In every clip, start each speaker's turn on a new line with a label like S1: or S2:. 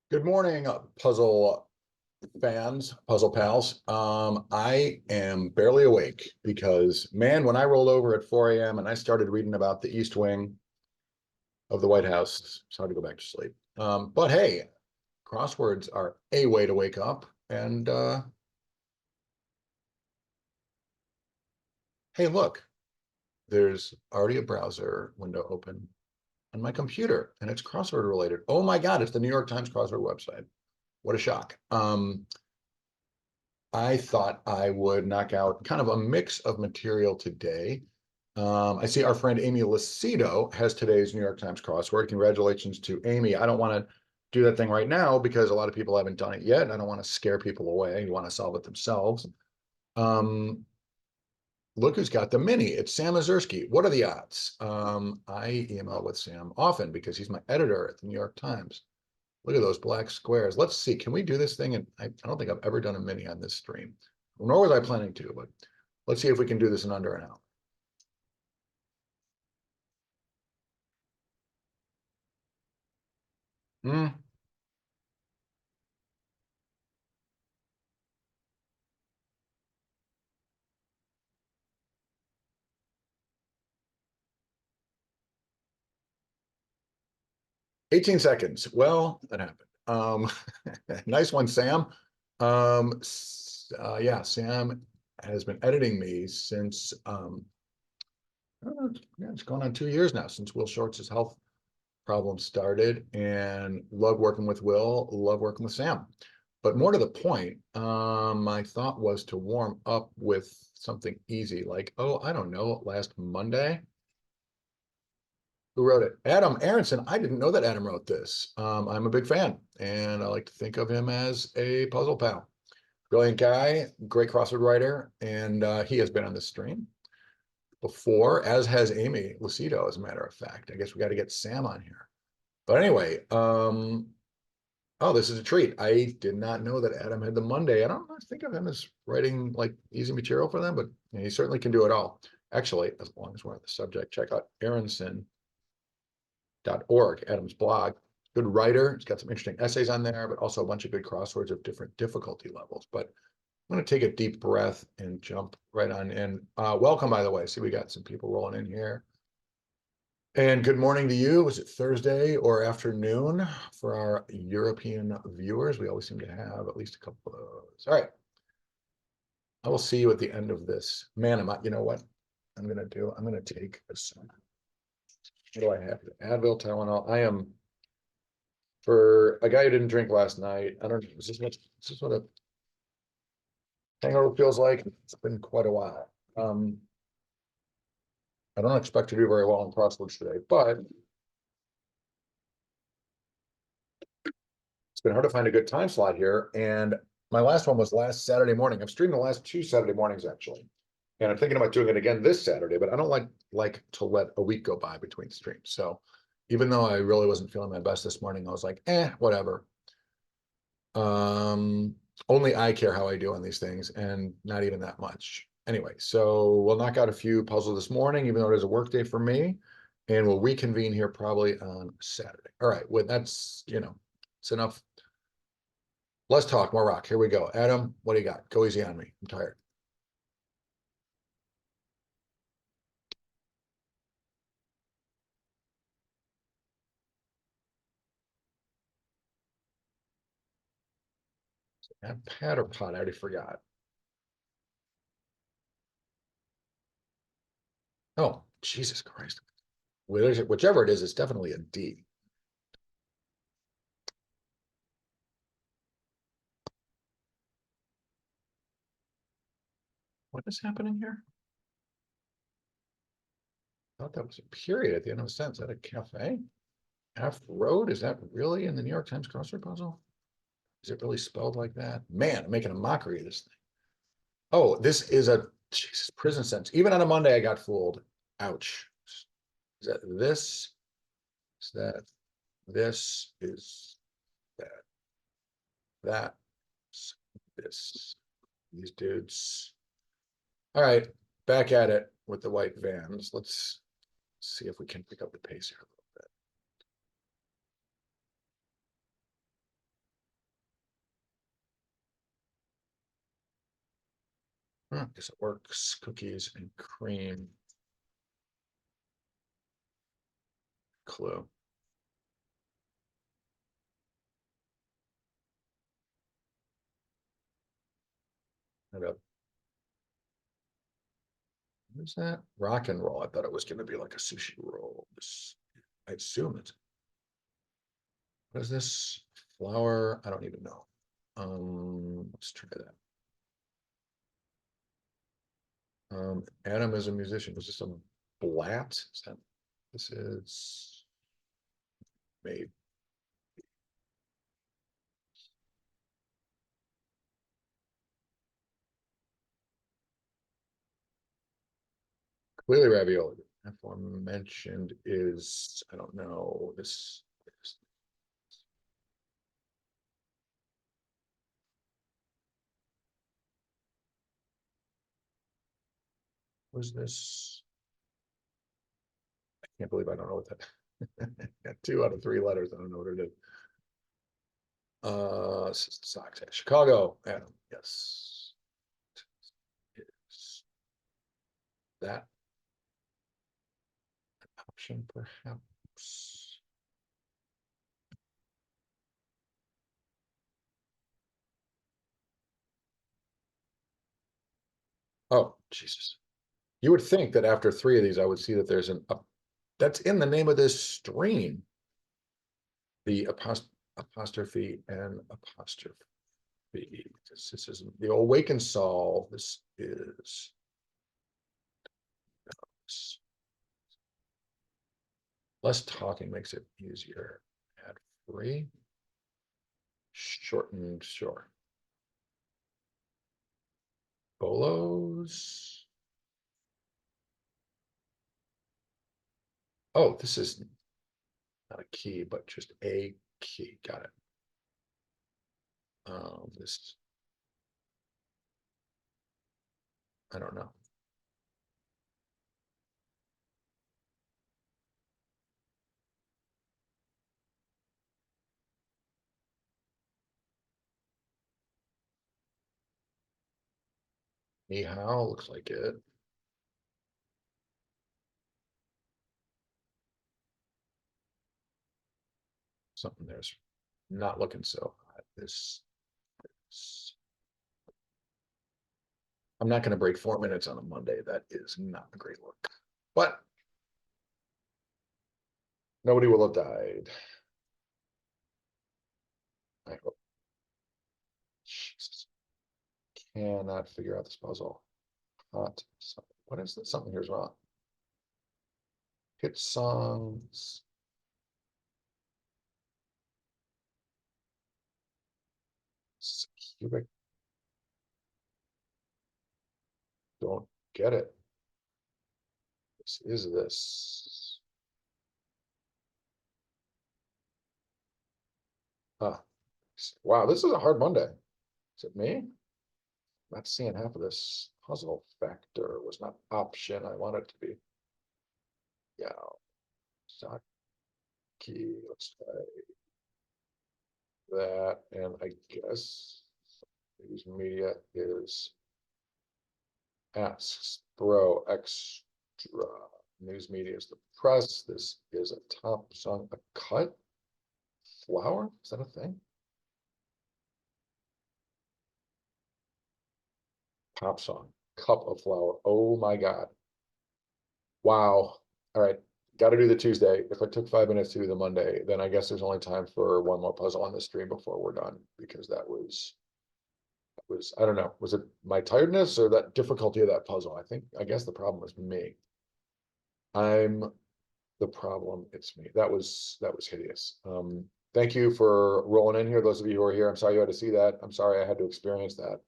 S1: Good morning, puzzle fans, puzzle pals. I am barely awake because, man, when I rolled over at 4 a.m. and I started reading about the East Wing of the White House, it's hard to go back to sleep. But hey, crosswords are a way to wake up. And hey, look, there's already a browser window open on my computer, and it's crossword related. Oh my God, it's the New York Times crossword website. What a shock. I thought I would knock out kind of a mix of material today. I see our friend Amy Lucido has today's New York Times crossword. Congratulations to Amy. I don't want to do that thing right now because a lot of people haven't done it yet. And I don't want to scare people away. You want to solve it themselves. Um, Look who's got the mini. It's Sam Mazursky. What are the odds? I email with Sam often because he's my editor at the New York Times. Look at those black squares. Let's see. Can we do this thing? And I don't think I've ever done a mini on this stream, nor was I planning to, but let's see if we can do this in under an hour. 18 seconds. Well, that happened. Nice one, Sam. Yeah, Sam has been editing me since yeah, it's going on 2 years now since Will Shortz's health problem started, and love working with Will, love working with Sam. But more to the point, my thought was to warm up with something easy, like, oh, I don't know, last Monday. Who wrote it? Adam Aronson. I didn't know that Adam wrote this. I'm a big fan, and I like to think of him as a puzzle pal. Brilliant guy, great crossword writer, and he has been on this stream before, as has Amy Lucido, as a matter of fact. I guess we got to get Sam on here. But anyway, oh, this is a treat. I did not know that Adam had the Monday. I don't think of him as writing like easy material for them, but he certainly can do it all. Actually, as long as we're on the subject, check out Aronson.org, Adam's blog. Good writer. He's got some interesting essays on there, but also a bunch of good crosswords of different difficulty levels. But I'm going to take a deep breath and jump right on in. Welcome, by the way. See, we got some people rolling in here. And good morning to you. Was it Thursday or afternoon for our European viewers? We always seem to have at least a couple of those. All right. I will see you at the end of this. Man, you know what I'm going to do? I'm going to take this. What do I have? Advil, Tylenol. I am, for a guy who didn't drink last night, I don't know, is this what a hangover feels like? It's been quite a while. I don't expect to do very well in crosswords today, but it's been hard to find a good time slot here. And my last one was last Saturday morning. I've streamed the last 2 Saturday mornings, actually. And I'm thinking about doing it again this Saturday, but I don't like to let a week go by between streams. So even though I really wasn't feeling my best this morning, I was like, whatever. Only I care how I do on these things, and not even that much. Anyway, so we'll knock out a few puzzles this morning, even though it is a work day for me, and we'll reconvene here probably on Saturday. All right, well, that's, it's enough. Let's talk more rock. Here we go. Adam, what do you got? Go easy on me. I'm tired. And pat or pot, I already forgot. Oh, Jesus Christ. Whichever it is, it's definitely a D. What is happening here? I thought that was a period at the end of a sentence. Is that a cafe? F Road? Is that really in the New York Times crossword puzzle? Is it really spelled like that? Man, I'm making a mockery of this thing. Oh, this is a Jesus, prison sentence. Even on a Monday, I got fooled. Ouch. Is that this? Is that this? Is that that? This? These dudes. All right, back at it with the white vans. Let's see if we can pick up the pace here a little bit. I guess it works. Cookies and cream. Clue. What is that? Rock and roll. I thought it was going to be like a sushi roll. I assume it's. What is this? Flour? I don't even know. Let's try that. Adam is a musician. Was this a blat? Is that this is made? Clearly ravioli. Aforementioned is, I don't know, this. Was this? I can't believe I don't know what that. Got 2 out of 3 letters. I don't know what it is. Sox. Chicago, Adam. Yes. Is that an option, perhaps? Oh, Jesus. You would think that after 3 of these, I would see that there's that's in the name of this stream. The apostrophe and apostrophe. This is the Awaken Solve. This is less talking makes it easier. Add free. Shortened, sure. Bolos. Oh, this is not a key, but just a key. Got it. This, I don't know. Ni hao looks like it. Something there's not looking so hot. I'm not going to break 4 minutes on a Monday. That is not a great look. But nobody will have died. I hope. Jesus. Cannot figure out this puzzle. Hot. What is this? Something here's wrong. Hit songs. Cubic. Don't get it. This is this. Huh. Wow, this is a hard Monday. Is it me? Not seeing half of this puzzle. Factor was not option. I want it to be. Yeah. Saki. Let's try that. And I guess news media is asks throw extra. News media is the press. This is a top song. A cut flower. Is that a thing? Pop song. Cup of flour. Oh my God. Wow. All right. Got to do the Tuesday. If it took 5 minutes to do the Monday, then I guess there's only time for one more puzzle on the stream before we're done, because that was, I don't know, was it my tiredness or that difficulty of that puzzle? I guess the problem was me. I'm the problem. It's me. That was hideous. Thank you for rolling in here. Those of you who are here, I'm sorry you had to see that. I'm sorry I had to experience that.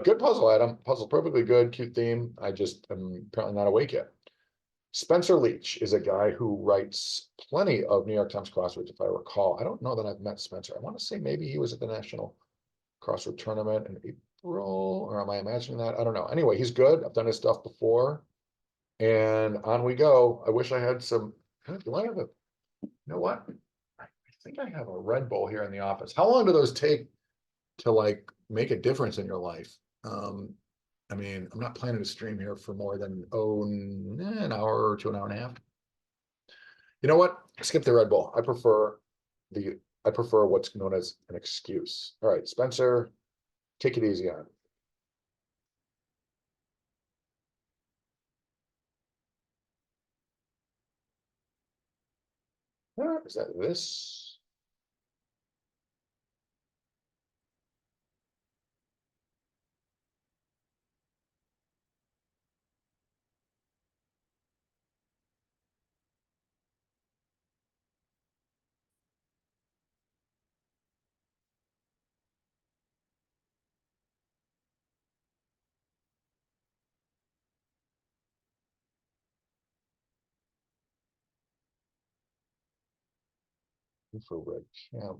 S1: Good puzzle, Adam. Puzzle perfectly good, cute theme. I just am apparently not awake yet. Spencer Leach is a guy who writes plenty of New York Times crosswords, if I recall. I don't know that I've met Spencer. I want to say maybe he was at the National Crossword Tournament in April, or am I imagining that? I don't know. Anyway, he's good. I've done his stuff before. And on we go. I wish I had some. Do I have a, you know what? I think I have a Red Bull here in the office. How long do those take to like make a difference in your life? I mean, I'm not planning to stream here for more than an hour to an hour and a half. You know what? Skip the Red Bull. The I prefer what's known as an excuse. All right, Spencer, take it easy on. Is that this? Infrared cam.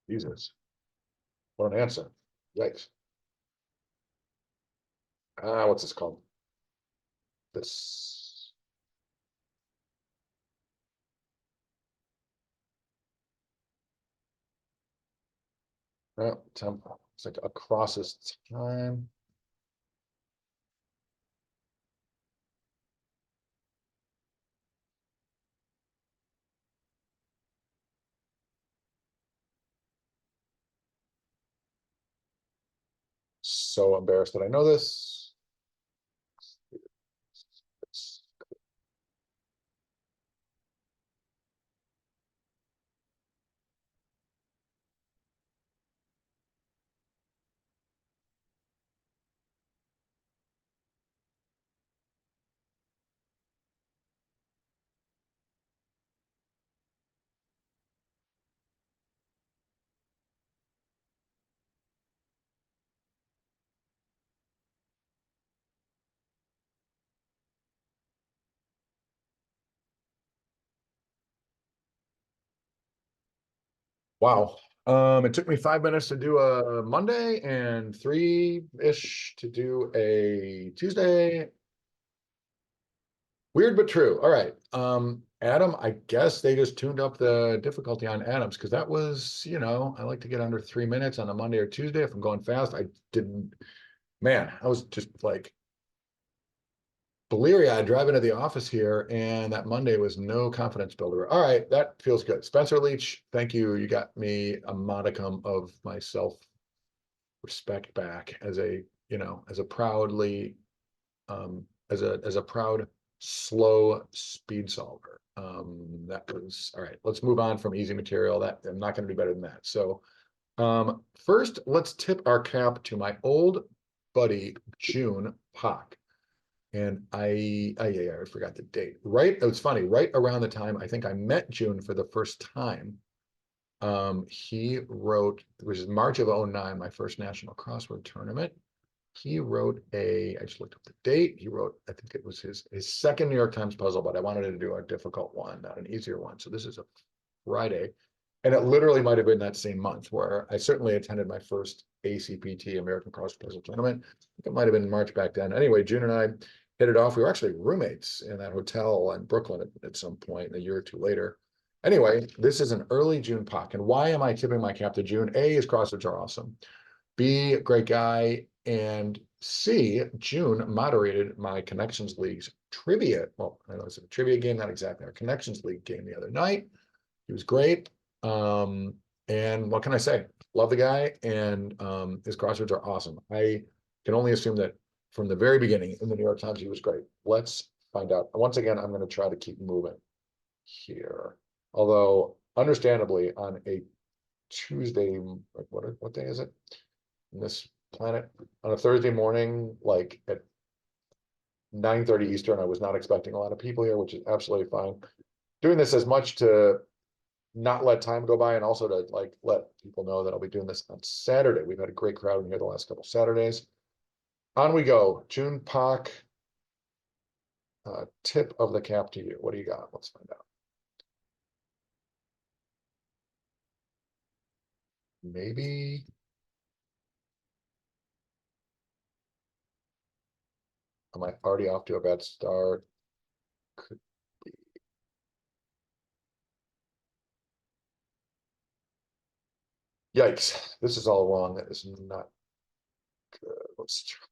S1: Jesus, what an answer. Yikes. What's this called? This. Tempo. It's like across this time. So embarrassed that I know this. Wow. It took me 5 minutes to do a Monday and three-ish to do a Tuesday. Weird but true. All right. Adam, I guess they just tuned up the difficulty on Adams because that was, I like to get under 3 minutes on a Monday or Tuesday if I'm going fast. I didn't, man, I was just like bleary-eyed driving to the office here, and that Monday was no confidence builder. All right, that feels good. Spencer Leach, thank you. You got me a modicum of my self-respect back as a proudly as a proud slow speed solver. That was all right. Let's move on from easy material. That I'm not going to do better than that. So first, let's tip our cap to my old buddy June Pak. And yeah, I forgot the date. Right, it was funny. Right around the time I think I met June for the first time, he wrote, which is March of '09, my first national crossword tournament. He wrote I just looked up the date. He wrote, I think it was his second New York Times puzzle, but I wanted to do a difficult one, not an easier one. So this is a Friday. And it literally might have been that same month where I certainly attended my first ACPT, American Crossword Puzzle Tournament. I think it might have been March back then. Anyway, June and I hit it off. We were actually roommates in that hotel in Brooklyn at some point, a year or two later. Anyway, this is an early June Pak. And why am I tipping my cap to June? A, his crosswords are awesome. B, great guy. And C, June moderated my Connections League's trivia. Well, I know it's a trivia game, not exactly our Connections League game the other night. He was great. And what can I say? Love the guy, and his crosswords are awesome. I can only assume that from the very beginning in the New York Times, he was great. Let's find out. Once again, I'm going to try to keep moving here. Although, understandably, on a Tuesday, what day is it? In this planet, on a Thursday morning, like at 9:30 Eastern, I was not expecting a lot of people here, which is absolutely fine. Doing this as much to not let time go by and also to like let people know that I'll be doing this on Saturday. We've had a great crowd in here the last couple Saturdays. On we go. June Pak, tip of the cap to you. What do you got? Let's find out. Maybe. Am I already off to a bad start? Could be. Yikes. This is all wrong. That is not good. Let's try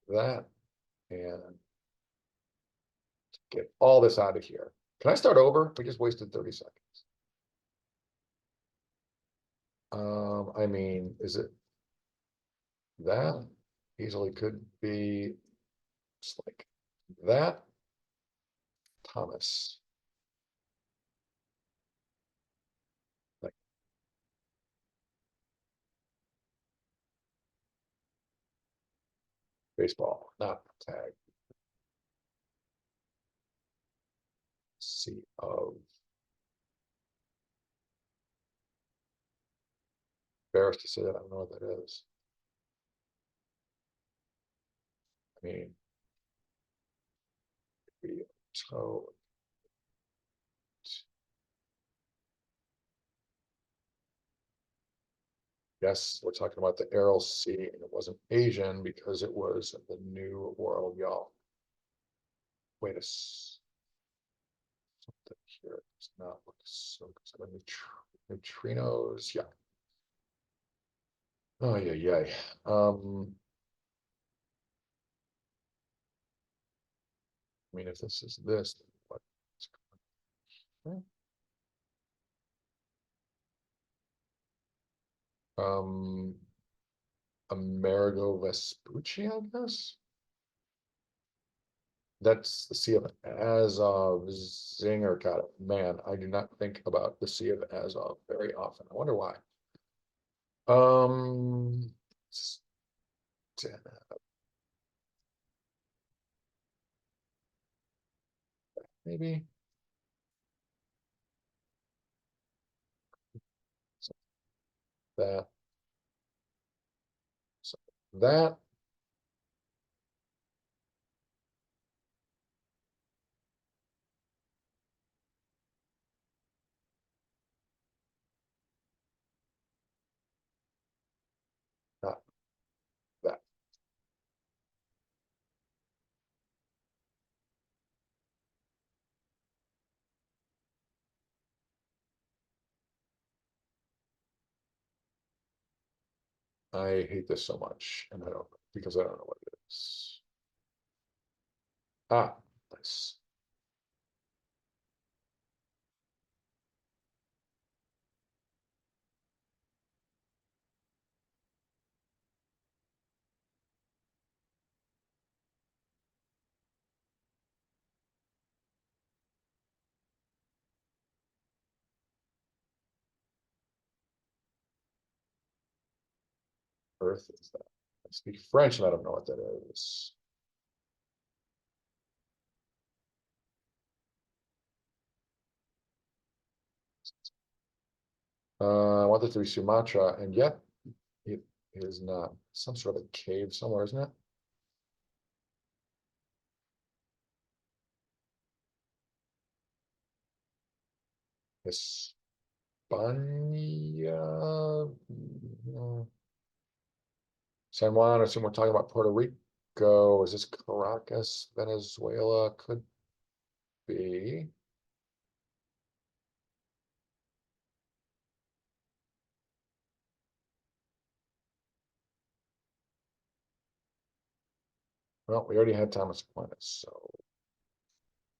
S1: that and get all this out of here. Can I start over? We just wasted 30 seconds. I mean, is it that? Easily could be just like that. Thomas. Like baseball, not tag. C of embarrassed to say that. I don't know what that is. I mean, be toe. Yes, we're talking about the Aral Sea, and it wasn't Asian because it was the New World, y'all. Wait a something here. It's not look so good. Neutrinos, yeah. Oh yeah, yeah. I mean, if this is this, then what? Um, Amerigo Vespucci, I guess. That's the Sea of Azov Zinger. Got it. Man, I do not think about the Sea of Azov very often. I wonder why. Um, maybe so that, so that, not that. I hate this so much, and I don't because I don't know what it is. Ah, nice. Earth is that. I speak French, and I don't know what that is. I want it to be Sumatra, and yet it is not. Some sort of a cave somewhere, isn't it? Hispania. San Juan, I assume we're talking about Puerto Rico. Is this Caracas, Venezuela? Could be. Well, we already had Thomas Aquinas, so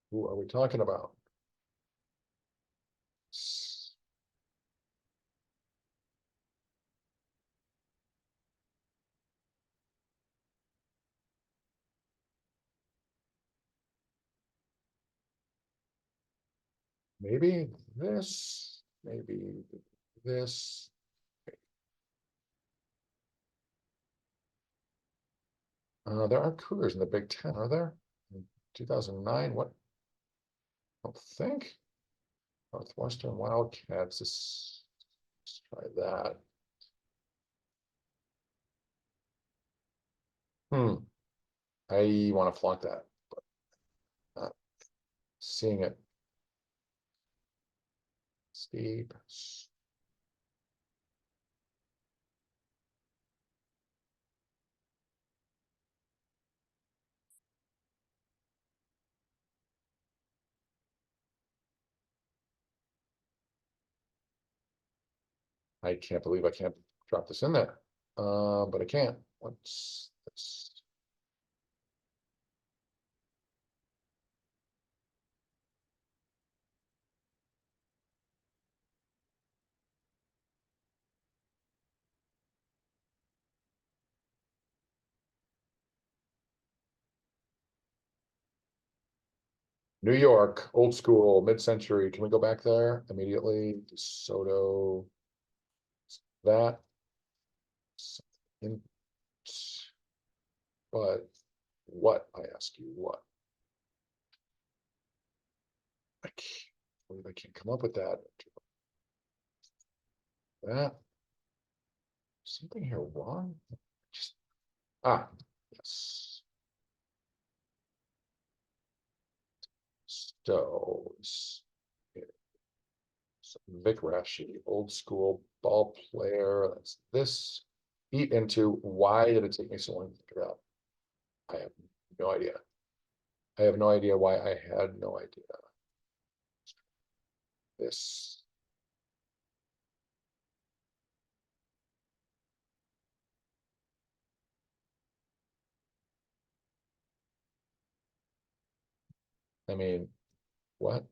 S1: who are we talking about? Maybe this, maybe this. There aren't Cougars in the Big Ten, are there? In 2009, what? I don't think. Northwestern Wildcats. Let's try that. I want to flunk that, but not seeing it. Steep. I can't believe I can't drop this in there. But I can't. What's this? New York, old school, mid-century. Can we go back there immediately? DeSoto, that. In, but what, I ask you, what? I can't believe I can't come up with that. That. Something here wrong? Just, yes. So, Vic Rashi, old school ball player. That's this. Eat into. Why did it take me so long to figure out? I have no idea. I have no idea why I had no idea. This. I mean, what?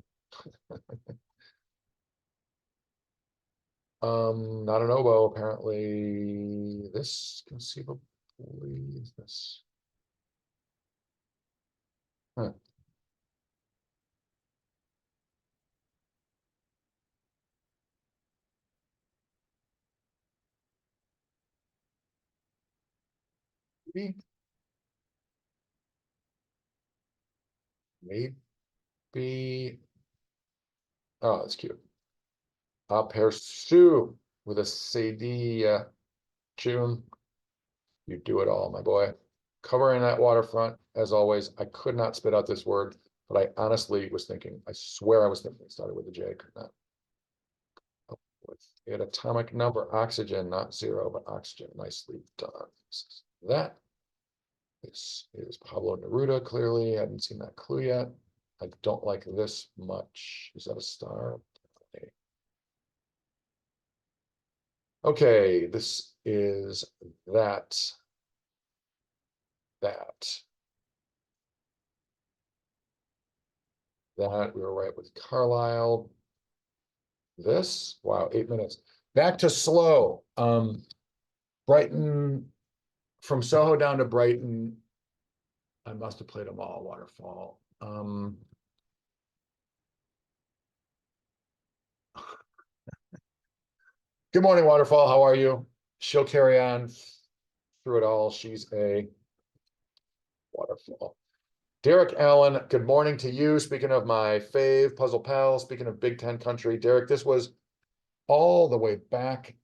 S1: Not an oboe, apparently. This conceivably is this. Huh. Maybe, maybe. Oh, that's cute. Pursue with a CD, June. You do it all, my boy. Covering that waterfront, as always. I could not spit out this word, but I honestly was thinking, I swear I was thinking it started with a J, could not. Oh, with an atomic number, oxygen, not zero, but oxygen. Nicely done. That. This is Pablo Neruda, clearly. I haven't seen that clue yet. I don't like this much. Is that a star? Okay, this is that. That. That we were right with Carlisle. This, wow, 8 minutes. Back to slow. Brighton, from Soho down to Brighton. I must have played them all. Waterfall. Good morning, Waterfall. How are you? She'll carry on through it all. She's a Waterfall. Derek Allen, good morning to you. Speaking of my fave puzzle pal, speaking of Big Ten country, Derek, this was all the way back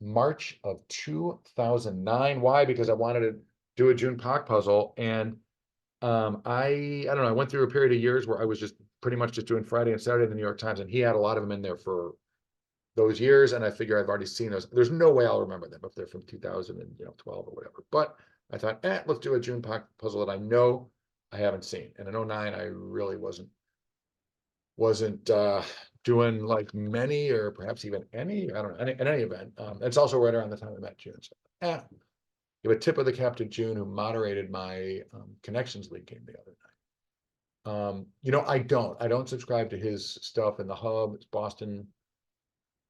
S1: March of 2009. Why? Because I wanted to do a June Pak puzzle, and I don't know. I went through a period of years where I was just pretty much just doing Friday and Saturday in the New York Times, and he had a lot of them in there for those years, and I figure I've already seen those. There's no way I'll remember them if they're from 2012 or whatever. But I thought, let's do a June Pak puzzle that I know I haven't seen. And in 09, I really wasn't doing like many or perhaps even any. I don't know. In any event, it's also right around the time I met June. So, Give a tip of the cap to June, who moderated my Connections League game the other night. You know, I don't subscribe to his stuff in the hub. It's Boston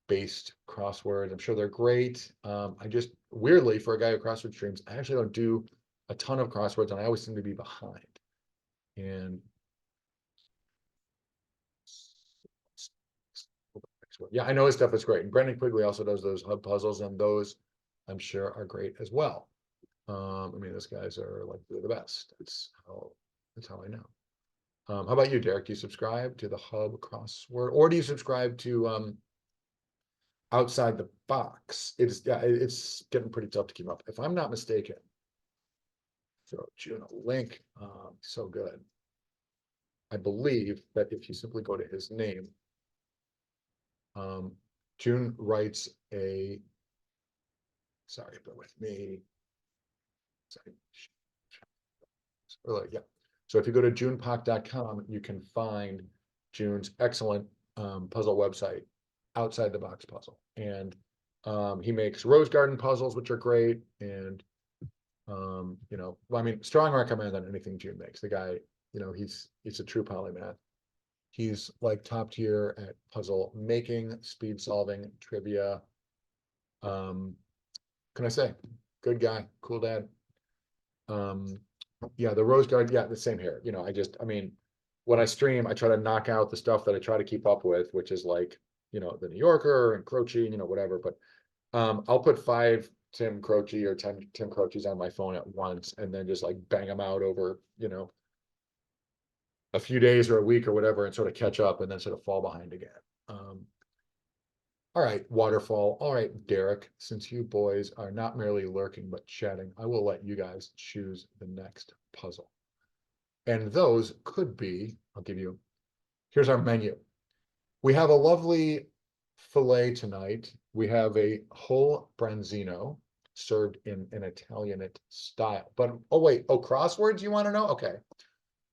S1: based crosswords. I'm sure they're great. I just weirdly, for a guy who crossword streams, I actually don't do a ton of crosswords, and I always seem to be behind. And yeah, I know his stuff is great. And Brendan Quigley also does those hub puzzles, and those I'm sure are great as well. I mean, those guys are like the best. That's how I know. How about you, Derek? Do you subscribe to the hub crossword, or do you subscribe to Outside the Box? It's getting pretty tough to keep up. If I'm not mistaken, throw June a link. So good. I believe that if you simply go to his name, June writes a. Sorry, bear with me. Sorry. Yeah. So if you go to junepock.com, you can find June's excellent puzzle website, Outside the Box Puzzle. And he makes Rose Garden puzzles, which are great. And, you know, well, I mean, strong recommend on anything June makes. The guy, you know, he's a true polymath. He's like top tier at puzzle making, speed solving, trivia. Can I say? Good guy, cool dad. Yeah, the Rose Garden, yeah, the same here. You know, I mean, when I stream, I try to knock out the stuff that I try to keep up with, which is like, you know, the New Yorker and Croce, you know, whatever. But I'll put 5 Tim Croce or 10 Tim Croces on my phone at once, and then just like bang them out over, you know, a few days or a week or whatever, and sort of catch up and then sort of fall behind again. All right, Waterfall. All right, Derek, since you boys are not merely lurking but chatting, I will let you guys choose the next puzzle. And those could be, I'll give you, here's our menu. We have a lovely filet tonight. We have a whole branzino served in an Italianate style. But, oh wait, crosswords you want to know? Okay.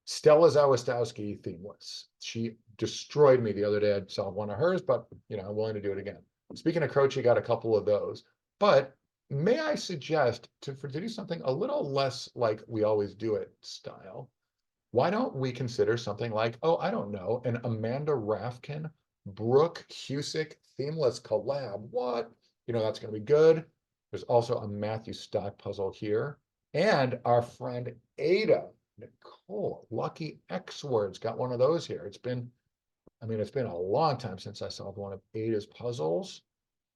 S1: Stella Zawistowski themeless. She destroyed me the other day. I'd solved one of hers, but you know, I'm willing to do it again. Speaking of Croce, got a couple of those. But may I suggest to do something a little less like we always do it style? Why don't we consider something like, oh, I don't know, an Amanda Rafkin, Brooke Husick themeless collab? What? You know, that's going to be good. There's also a Matthew Stock puzzle here. And our friend Ada Nicole, Lucky X Words, got one of those here. It's been a long time since I solved one of Ada's puzzles.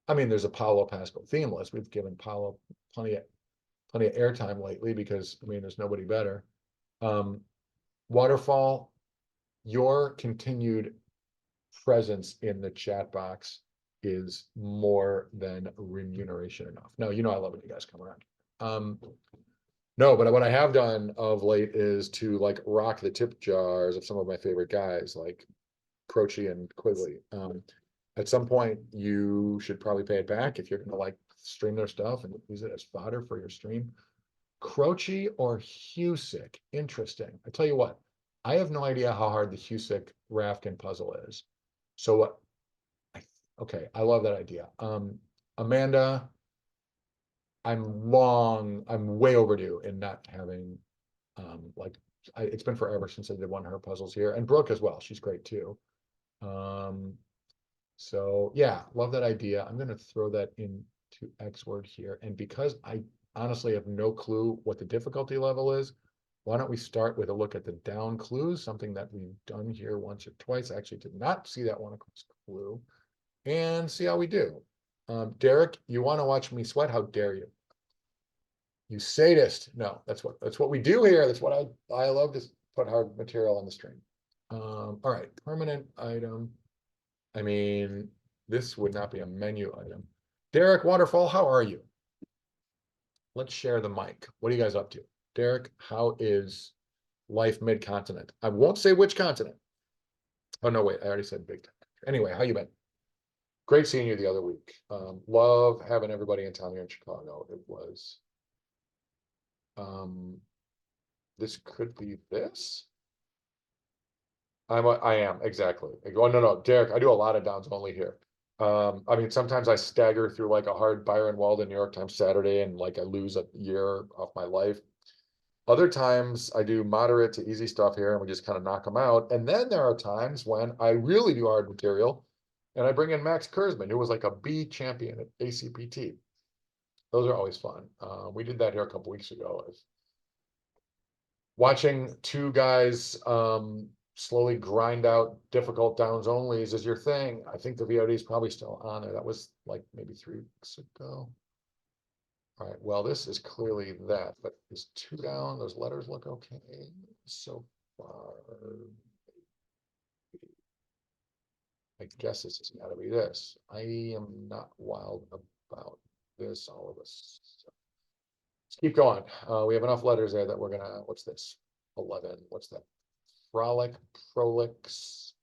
S1: I mean, there's a Paolo Pascal themeless. We've given Paolo plenty of airtime lately because, I mean, there's nobody better. Waterfall, your continued presence in the chat box is more than remuneration enough. No, you know I love when you guys come around. No, but what I have done of late is to like rock the tip jars of some of my favorite guys like Croce and Quigley. At some point, you should probably pay it back if you're going to like stream their stuff and use it as fodder for your stream. Croce or Husick? Interesting. I tell you what, I have no idea how hard the Husick Rafkin puzzle is. So what? Okay, I love that idea. Amanda, I'm way overdue in not having like it's been forever since I did one of her puzzles here, and Brooke as well. She's great too. So yeah, love that idea. I'm gonna throw that into X word here, and because I honestly have no clue what the difficulty level is, why don't we start with a look at the down clues, something that we've done here once or twice. I actually did not see that one across clue, and see how we do. Derek, you want to watch me sweat? How dare you? You sadist. No, that's what we do here. That's what I love to put hard material on the stream. All right, permanent item. I mean, this would not be a menu item. Derek Waterfall, how are you? Let's share the mic. What are you guys up to? Derek, how is life mid-continent? I won't say which continent. Oh no, wait, I already said big time. Anyway, how you been? Great seeing you the other week. Love having everybody in town here in Chicago. It was this could be this. I am exactly. Oh no, Derek, I do a lot of downs only here. I mean, sometimes I stagger through like a hard Byron Walden New York Times Saturday and like I lose a year off my life. Other times I do moderate to easy stuff here and we just kind of knock them out. And then there are times when I really do hard material and I bring in Max Kurzman, who was like a B champion at ACPT. Those are always fun. We did that here a couple weeks ago. Watching two guys slowly grind out difficult downs onlys is your thing. I think the VOD is probably still on there. That was like maybe 3 weeks ago. All right, well, this is clearly that, but is 2 down? Those letters look okay so far. I guess this has got to be this. I am not wild about this, all of us. So let's keep going. We have enough letters there that we're gonna, what's this? 11, what's that? Frolic, Prolix,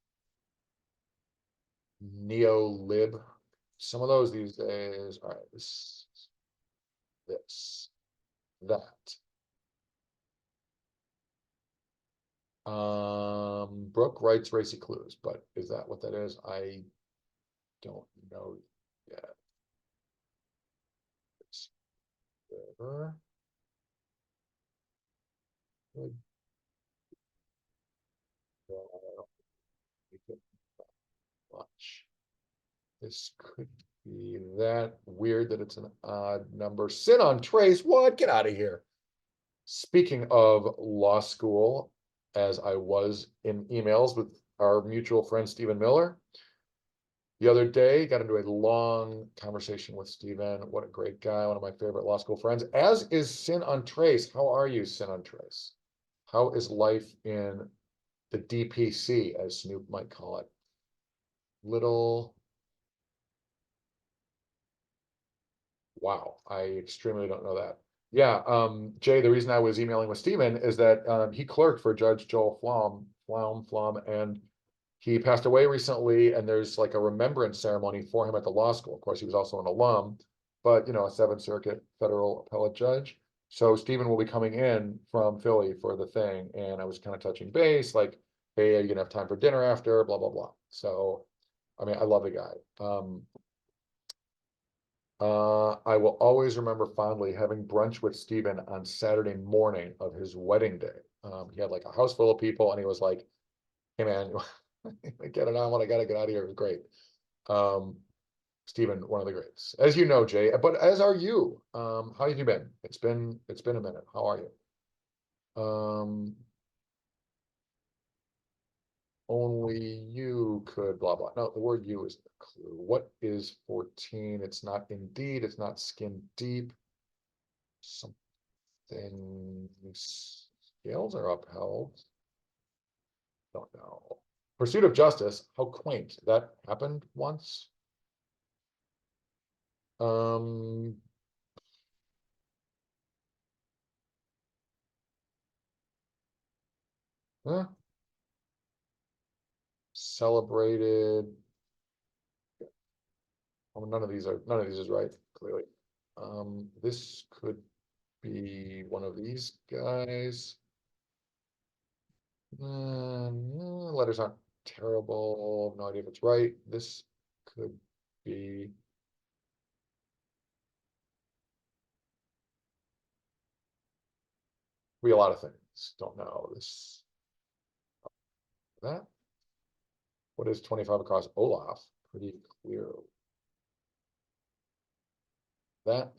S1: Neolib. Some of those these days. All right, this, that. Brooke writes racy clues, but is that what that is? I don't know yet. It's there. Good. Much. This could be that weird that it's an odd number. Sin on trace. What? Get out of here. Speaking of law school, as I was in emails with our mutual friend Stephen Miller, the other day got into a long conversation with Stephen. What a great guy, one of my favorite law school friends, as is Sin on Trace. How are you, Sin on Trace? How is life in the DPC, as Snoop might call it? Little, wow, I extremely don't know that. Yeah, Jay, the reason I was emailing with Stephen is that he clerked for Judge Joel Flom, and he passed away recently, and there's like a remembrance ceremony for him at the law school. Of course, he was also an alum, but you know, a Seventh Circuit federal appellate judge. So Stephen will be coming in from Philly for the thing, and I was kind of touching base, like, hey, are you gonna have time for dinner after? Blah blah blah. So, I mean, I love the guy. I will always remember fondly having brunch with Stephen on Saturday morning of his wedding day. He had like a house full of people, and he was like, "Hey man, get it on when I gotta get out of here." It was great. Um, Stephen, one of the greats, as you know, Jay. But as are you. How have you been? It's been a minute. How are you? Only you could blah blah. No, the word "you" is the clue. What is 14? It's not indeed. It's not skin deep. Something scales are upheld. Don't know. Pursuit of justice. How quaint. That happened once. Um, eh, celebrated. Oh, none of these is right, clearly. This could be one of these guys. Letters aren't terrible. No idea if it's right. This could be a lot of things. Don't know this. That. What is 25 across Olaf? Pretty clear. That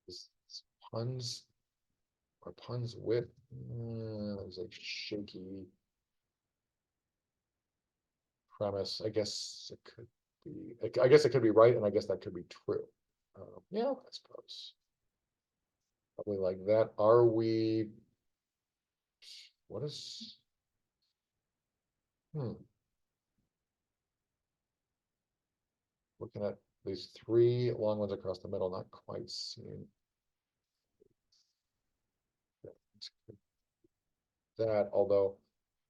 S1: is puns or puns with. There's a shaky premise. I guess it could be. I guess it could be right, and I guess that could be true. Yeah, I suppose. Probably like that. Are we? What is? Hmm. Looking at these 3 long ones across the middle, not quite seeing that. Although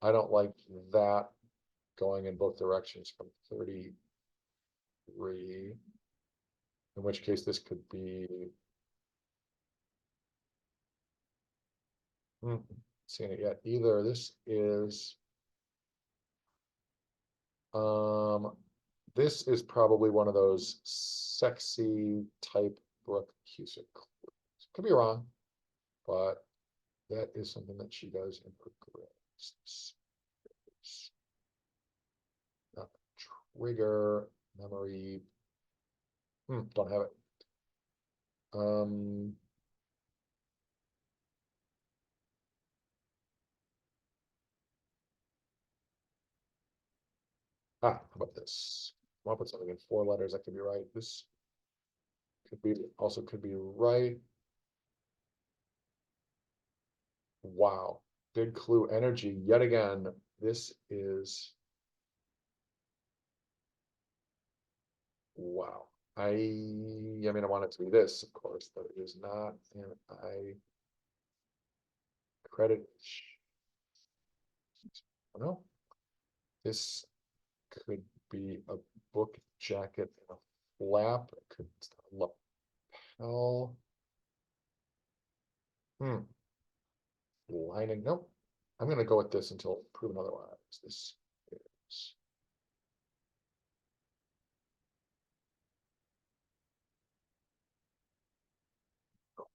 S1: I don't like that going in both directions from 33. In which case this could be. Seeing it yet either. This is This is probably one of those sexy type Brooke Cusick clues. Could be wrong, but that is something that she does in her grips. Not trigger, memory. Don't have it. How about this? Come up with something in 4 letters that could be right. This could be also could be right. Wow. Big clue energy yet again. This is wow. I want it to be this, of course, but it is not. And I credit. No, this could be a book jacket and a flap. It could lapel. Lining. Nope. I'm gonna go with this until proven otherwise. This is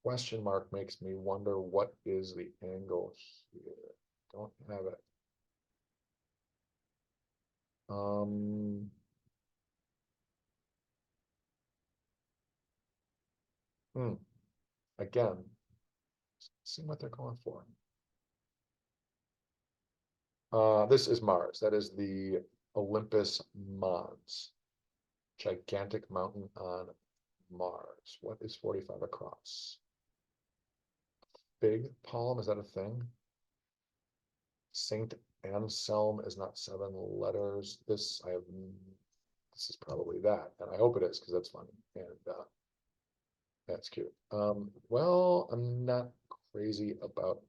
S1: question mark makes me wonder what is the angle here. Don't have it. Again, see what they're going for. This is Mars. That is the Olympus Mons, gigantic mountain on Mars. What is 45 across? Big palm, is that a thing? Saint Anselm is not 7 letters. This is probably that, and I hope it is because that's funny and that's cute. Well, I'm not crazy about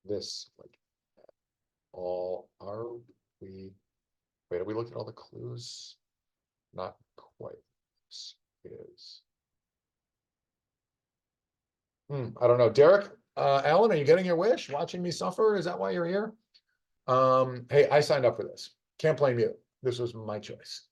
S1: this like at all. Are we? Wait, have we looked at all the clues? Not quite. This is. I don't know. Derek, Alan, are you getting your wish? Watching me suffer? Is that why you're here? Hey, I signed up for this. Can't blame you. This was my choice.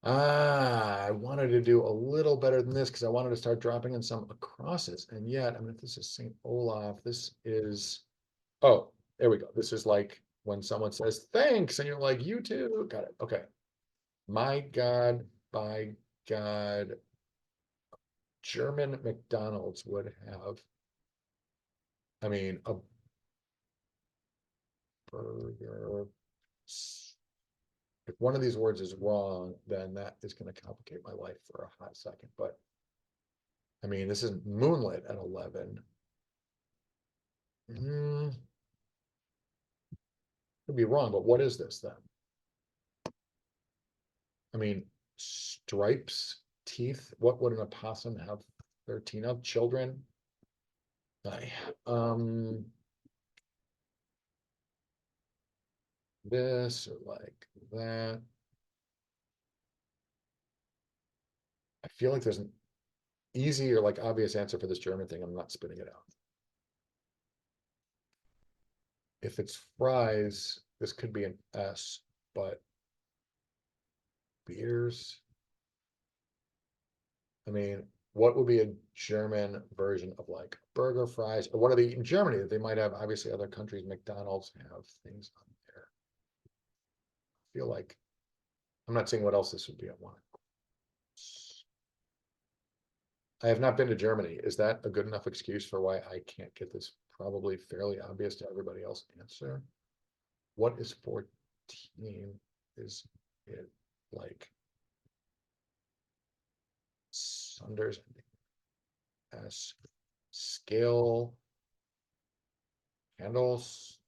S1: I wanted to do a little better than this because I wanted to start dropping in some acrosses. And yet, if this is St. Olaf, this is, oh, there we go. This is like when someone says thanks and you're like, you too. Got it. Okay. My God, by God, German McDonald's would have, a burger. If one of these words is wrong, then that is going to complicate my life for a hot second. But this is moonlit at 11. Could be wrong, but what is this then? Stripes, teeth. What would an opossum have 13 of? Children. This or like that. I feel like there's an easy or like obvious answer for this German thing. I'm not spitting it out. If it's fries, this could be an S, but beers. What would be a German version of like burger fries? Or what are they in Germany that they might have? Obviously, other countries, McDonald's have things on there. I feel like I'm not saying what else this would be. I have not been to Germany. Is that a good enough excuse for why I can't get this probably fairly obvious to everybody else answer? What is 14? Is it like Sunders S scale handles?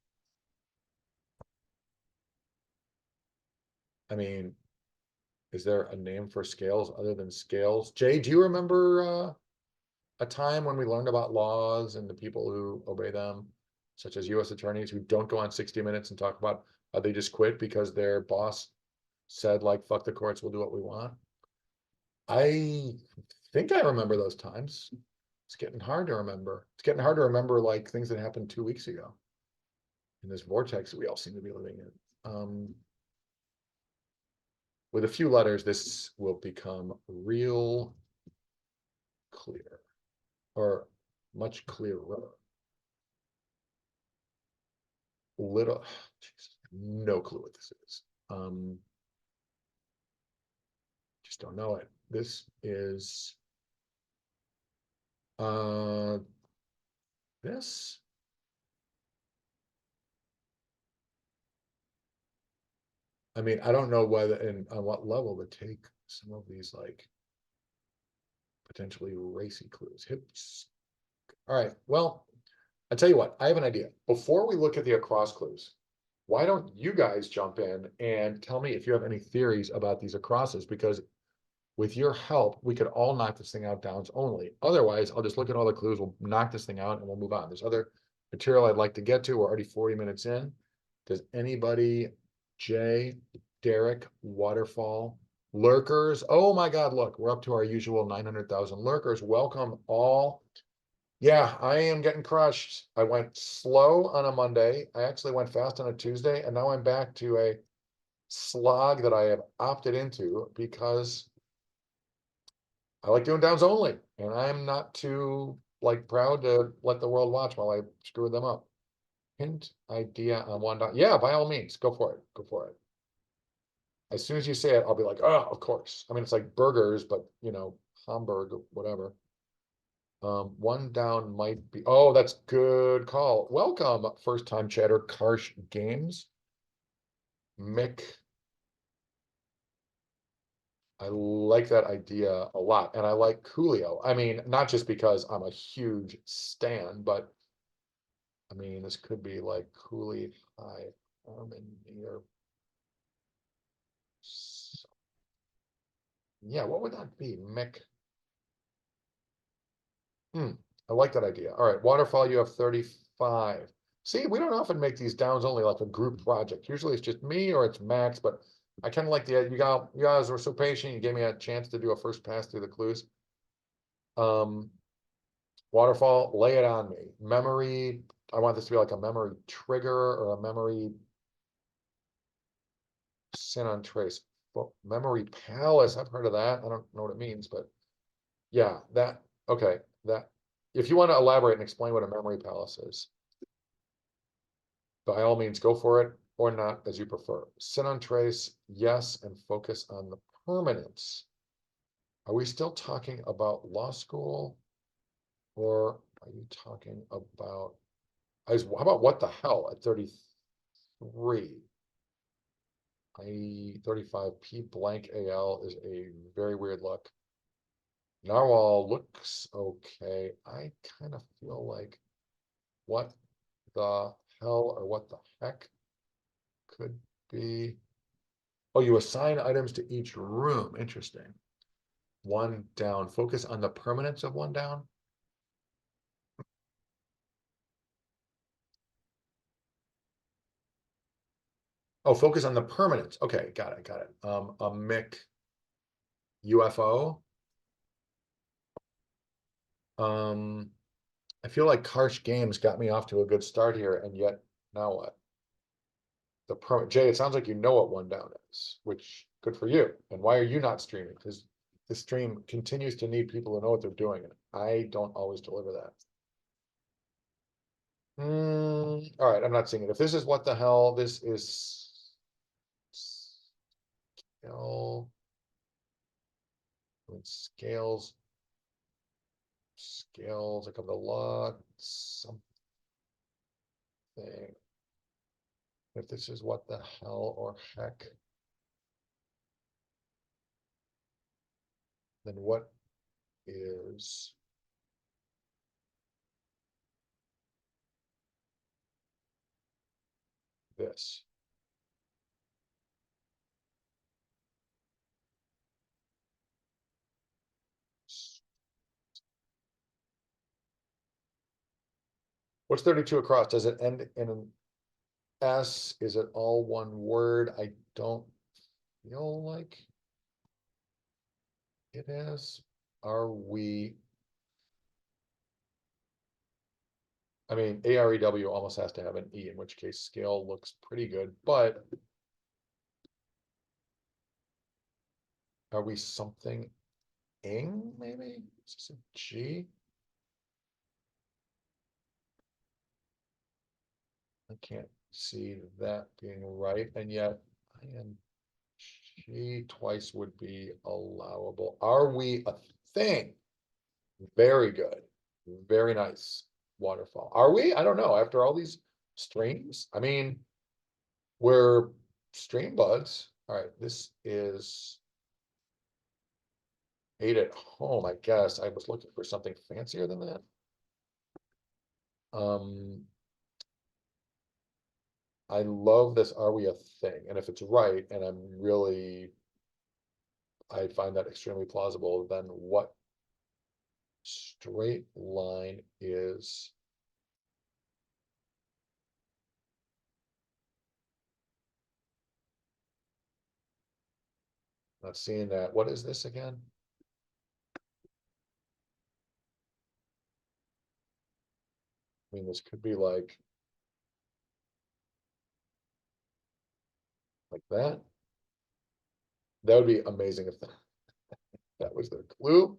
S1: Is there a name for scales other than scales? Jay, do you remember a time when we learned about laws and the people who obey them, such as U.S. attorneys who don't go on 60 Minutes and talk about how they just quit because their boss said, like, fuck the courts, we'll do what we want? I think I remember those times. It's getting hard to remember. It's getting hard to remember like things that happened 2 weeks ago in this vortex that we all seem to be living in. With a few letters, this will become real clear, or much clearer. Little, geez, no clue what this is. Just don't know it. This is this. I mean, I don't know whether and on what level to take some of these like potentially racy clues. Hips. All right. Well, I tell you what, I have an idea. Before we look at the across clues, why don't you guys jump in and tell me if you have any theories about these acrosses? Because with your help, we could all knock this thing out downs only. Otherwise, I'll just look at all the clues, we'll knock this thing out and we'll move on. There's other material I'd like to get to. We're already 40 minutes in. Does anybody, Jay, Derek, Waterfall, lurkers? Oh my God, look, we're up to our usual 900,000 lurkers. Welcome all. Yeah, I am getting crushed. I went slow on a Monday. I actually went fast on a Tuesday, and now I'm back to a slog that I have opted into because I like doing downs only, and I'm not too like proud to let the world watch while I screw them up. Hint idea on one down. Yeah, by all means, go for it. Go for it. As soon as you say it, I'll be like, oh, of course. I mean, it's like burgers, but you know, Hamburg, whatever. One down might be, oh, that's good call. Welcome, first time chatter, Karsh Games. Mick, I like that idea a lot. And I like Coolio. I mean, not just because I'm a huge stan, but I mean, this could be like Cooley High Harmony or yeah, what would that be? Mick. I like that idea. All right, Waterfall, you have 35. See, we don't often make these downs only like a group project. Usually it's just me or it's Max, but I kind of like the you guys were so patient. You gave me a chance to do a first pass through the clues. Um, Waterfall, lay it on me. Memory, I want this to be like a memory trigger or a memory sin on trace. Well, memory palace, I've heard of that. I don't know what it means, but yeah, that okay. That if you want to elaborate and explain what a memory palace is, by all means, go for it or not as you prefer. Sin on trace, yes, and focus on the permanence. Are we still talking about law school or are you talking about, how about what the hell at 33? 35 P blank AL is a very weird look. Narwhal looks okay. I kind of feel like what the hell or what the heck could be. Oh, you assign items to each room. Interesting. One down. Focus on the permanence of one down. Oh, focus on the permanence. Okay, got it, got it. A Mick UFO. I feel like Karsh Games got me off to a good start here, and yet now what? Jay, it sounds like you know what one down is, which good for you. And why are you not streaming? Because the stream continues to need people to know what they're doing, and I don't always deliver that. All right, I'm not seeing it. If this is what the hell, this is scale, scales, scales. I come to lot something. If this is what the hell or heck, then what is this? What's 32 across? Does it end in an S? Is it all one word? I don't feel like it is. Are we? I mean, AREW almost has to have an E, in which case scale looks pretty good, but Are we something ing, maybe? Is this a G? I can't see that being right, and yet ing twice would be allowable. Are we a thing? Very good. Very nice waterfall. Are we? I don't know. After all these streams, I mean, we're stream buds. All right, this is ate at home, I guess. I was looking for something fancier than that. I love this. Are we a thing? And if it's right, and I find that extremely plausible, then what straight line is not seeing that? What is this again? I mean, this could be like that. That would be amazing if that was their clue.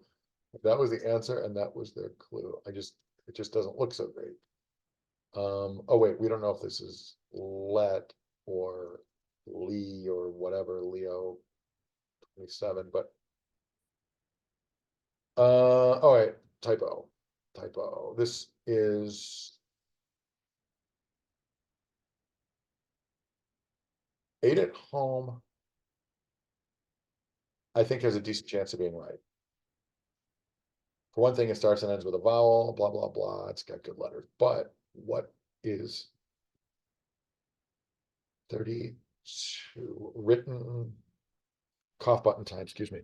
S1: If that was the answer and that was their clue. It just doesn't look so great. Oh wait, we don't know if this is let or Lee or whatever, Leo 27, but oh wait, typo. This is ate at home. I think has a decent chance of being right. For one thing, it starts and ends with a vowel, blah, blah, blah. It's got good letters. But what is 32 written cough button time? Excuse me.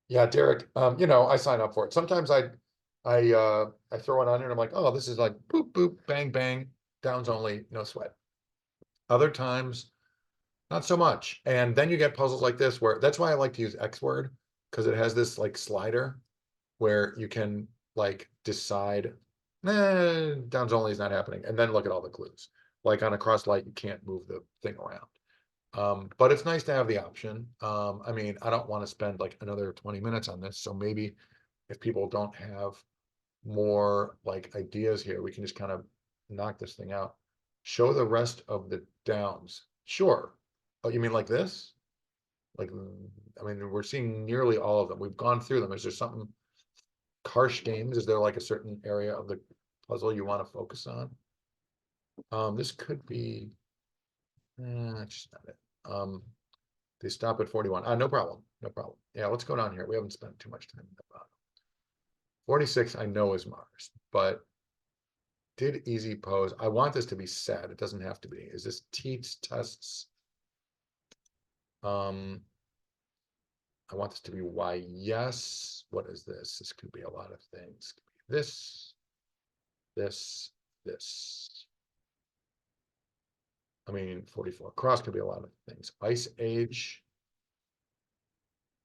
S1: Yeah, Derek, I sign up for it. Sometimes I throw it on here and I'm like, oh, this is like boop, boop, bang, bang, downs only, no sweat. Other times, not so much. And then you get puzzles like this where that's why I like to use X word because it has this like slider where you can like decide, downs only is not happening, and then look at all the clues. Like on a cross light, you can't move the thing around. But it's nice to have the option. I mean, I don't want to spend like another 20 minutes on this. So maybe if people don't have more like ideas here, we can just kind of knock this thing out. Show the rest of the downs. Sure. Oh, you mean like this? Like, I mean, we're seeing nearly all of them. We've gone through them. Is there something Karsh games? Is there like a certain area of the puzzle you want to focus on? This could be, that's not it. They stop at 41. No problem. No problem. Yeah, let's go down here. We haven't spent too much time in the bottom. 46, I know is Mars, but did easy pose. I want this to be sad. It doesn't have to be. Is this teats tests? I want this to be why yes. What is this? This could be a lot of things. This, this, this. I mean, 44. Cross could be a lot of things. Ice Age,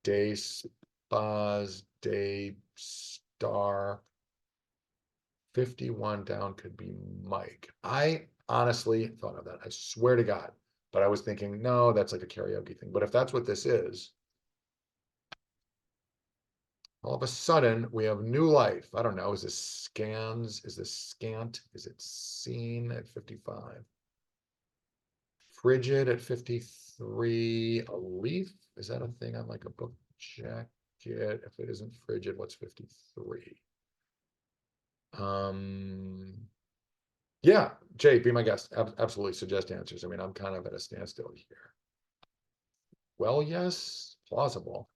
S1: Day Spas, Day Star. 51 down could be Mike. I honestly thought of that. I swear to God. But I was thinking, no, that's like a karaoke thing. But if that's what this is, all of a sudden we have new life. I don't know. Is this scans? Is this scant? Is it seen at 55? Frigid at 53. A leaf? Is that a thing on like a book jacket? If it isn't frigid, what's 53? Yeah, Jay, be my guest. Absolutely suggest answers. I mean, I'm kind of at a standstill here. Well, yes, plausible.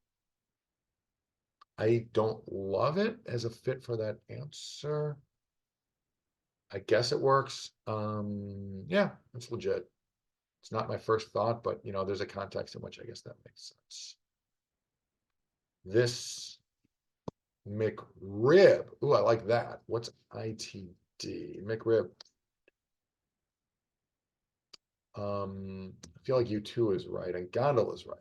S1: I don't love it as a fit for that answer. I guess it works. Yeah, it's legit. It's not my first thought, but there's a context in which I guess that makes sense. This McRib. Ooh, I like that. What's ITD? McRib. I feel like U2 is right and Gondel is right.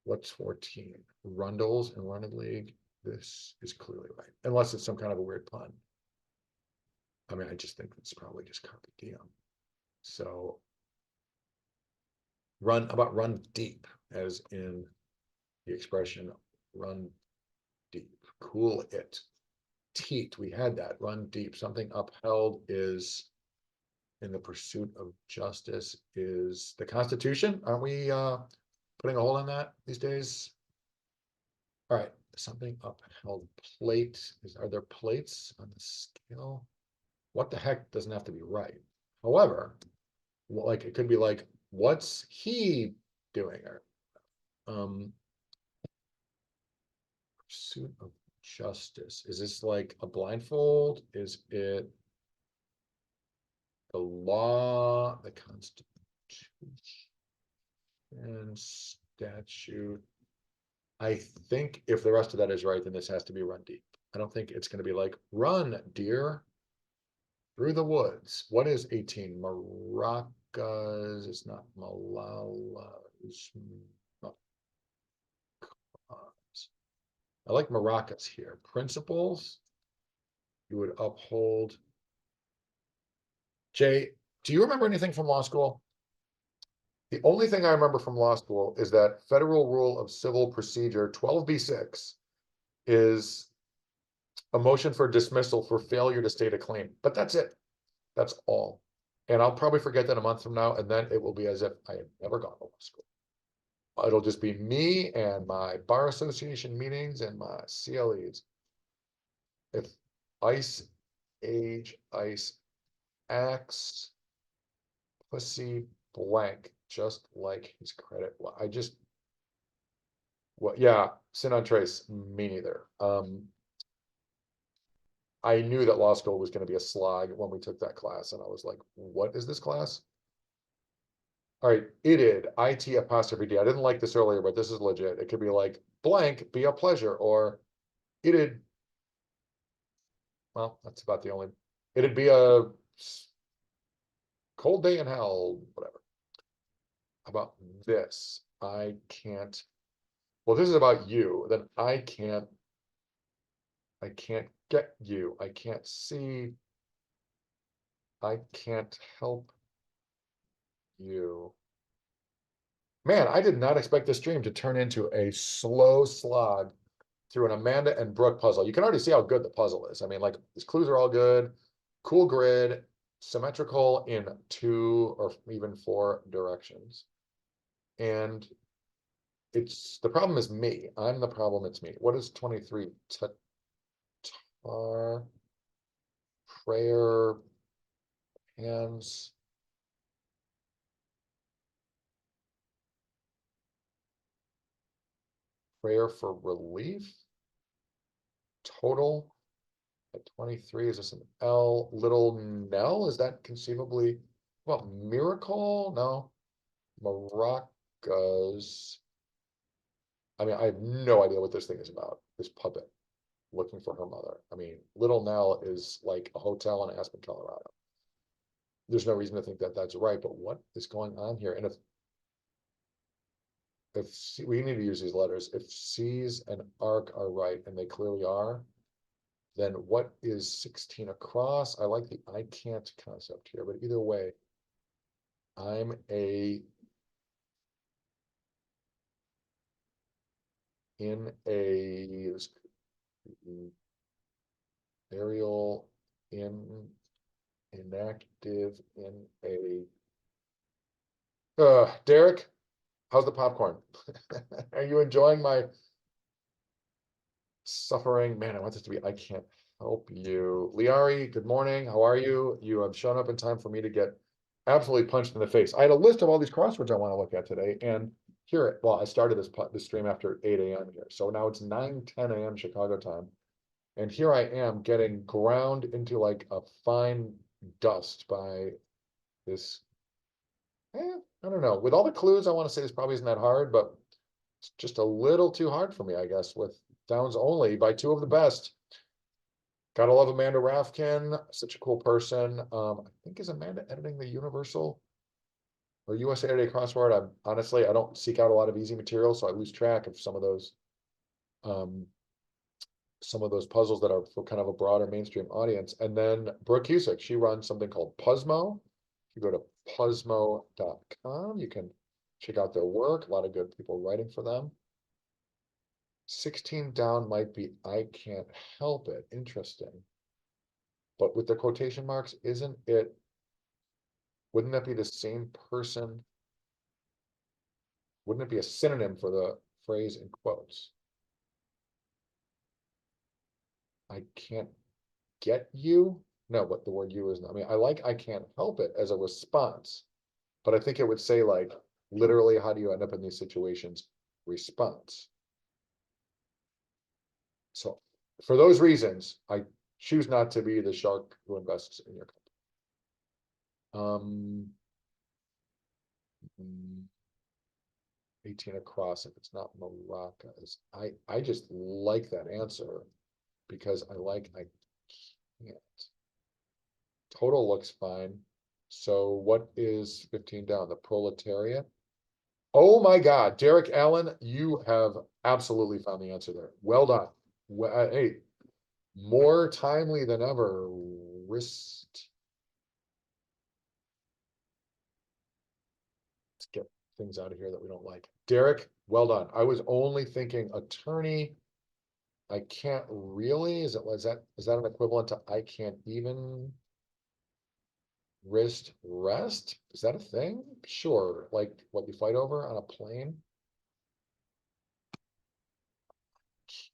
S1: What's 14? Rundles and Running League. This is clearly right, unless it's some kind of a weird pun. I mean, I just think it's probably just carpe diem. So Run, how about run deep, as in the expression run deep, cool it. Teat, we had that, run deep, something upheld is in the pursuit of justice is the Constitution. Aren't we putting a hole in that these days? All right, something upheld, plate, are there plates on the scale? What the heck doesn't have to be right. However, like it could be like, what's he doing? Or pursuit of justice. Is this like a blindfold? Is it the law, the Constitution and statute? I think if the rest of that is right, then this has to be run deep. I don't think it's going to be like run, deer, through the woods. What is 18? Maracas. It's not Malalas. I like maracas here. Principles you would uphold. Jay, do you remember anything from law school? The only thing I remember from law school is that Federal Rule of Civil Procedure 12b6 is a motion for dismissal for failure to state a claim. But that's it. That's all. And I'll probably forget that a month from now, and then it will be as if I had never gone to law school. It'll just be me and my bar association meetings and my CLEs. If ice age ice axe pussy blank, just like his credit. I just, well, yeah, sin on trace, me neither. I knew that law school was going to be a slog when we took that class, and I was like, what is this class? All right, ITID, IT apostrophe D. I didn't like this earlier, but this is legit. It could be like blank, be a pleasure, or ITID. Well, that's about the only. It'd be a cold day in hell, whatever. How about this? I can't. Well, this is about you. Then I can't get you. I can't see. I can't help you. Man, I did not expect this stream to turn into a slow slog through an Amanda and Brooke puzzle. You can already see how good the puzzle is. I mean, like, these clues are all good. Cool grid, symmetrical in 2 or even 4 directions. And it's, the problem is me. I'm the problem, it's me. What is 23? Tatar, prayer, hands. Prayer for relief. Total at 23, is this an L? Little Nell, is that conceivably, well, miracle? No. Maracas. I mean, I have no idea what this thing is about, this puppet looking for her mother. I mean, Little Nell is like a hotel in Aspen, Colorado. There's no reason to think that that's right, but what is going on here? And if C, we need to use these letters, if C's and arc are right, and they clearly are, then what is 16 across? I like the I can't concept here, but either way, I'm in a aerial inactive in a Derek, how's the popcorn? Are you enjoying my suffering? Man, I want this to be I can't help you. Liari, good morning. How are you? You have shown up in time for me to get absolutely punched in the face. I had a list of all these crosswords I want to look at today, and here, well, I started this stream after 8 a.m. here, so now it's 9:10 a.m. Chicago time, and here I am getting ground into like a fine dust by this. I don't know. With all the clues, I want to say this probably isn't that hard, but it's just a little too hard for me, I guess, with downs only by 2 of the best. Gotta love Amanda Rafkin, such a cool person. I think, is Amanda editing the Universal or USA Today crossword? I'm honestly, I don't seek out a lot of easy material, so I lose track of some of those puzzles that are for kind of a broader mainstream audience. And then Brooke Cusick, she runs something called Puzzmo. If you go to puzzmo.com, you can
S2: check out their work. A lot of good people writing for them. 16 down might be I can't help it. Interesting. But with the quotation marks, isn't it? Wouldn't that be the same person? Wouldn't it be a synonym for the phrase in quotes? I can't get you. No, but the word you is not. I mean, I like I can't help it as a response, but I think it would say like literally, how do you end up in these situations? Response. So for those reasons, I choose not to be the shark who invests in your company. 18 across if it's not Maracas. I just like that answer because I can't. Total looks fine. So what is 15 down? The proletariat? Oh my God, Derek Allen, you have absolutely found the answer there. Well done. Hey, more timely than ever. Wrist. Let's get things out of here that we don't like. Derek, well done. I was only thinking attorney. I can't really, is that an equivalent to I can't even? Wrist rest? Is that a thing? Sure, like what you fight over on a plane?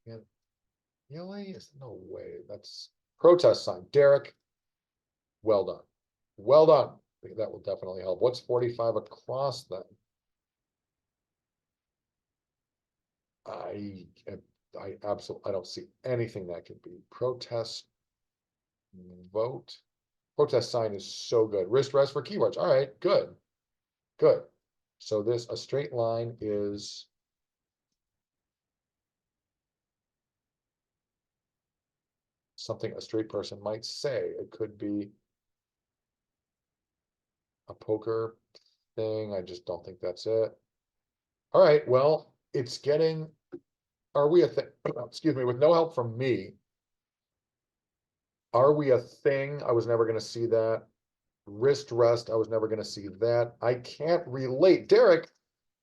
S2: Can't really? Is no way. That's protest sign. Derek, well done. Well done. I think that will definitely help. What's 45 across then? I I absolutely I don't see anything that could be. Protest vote. Protest sign is so good. Wrist rest for keywords. All right, good. Good. So this a straight line is something a straight person might say. It could be a poker thing. I just don't think that's it. All right, well, it's getting, are we a thing? Excuse me, with no help from me, are we a thing? I was never going to see that. Wrist rest, I was never going to see that. I can't relate. Derek,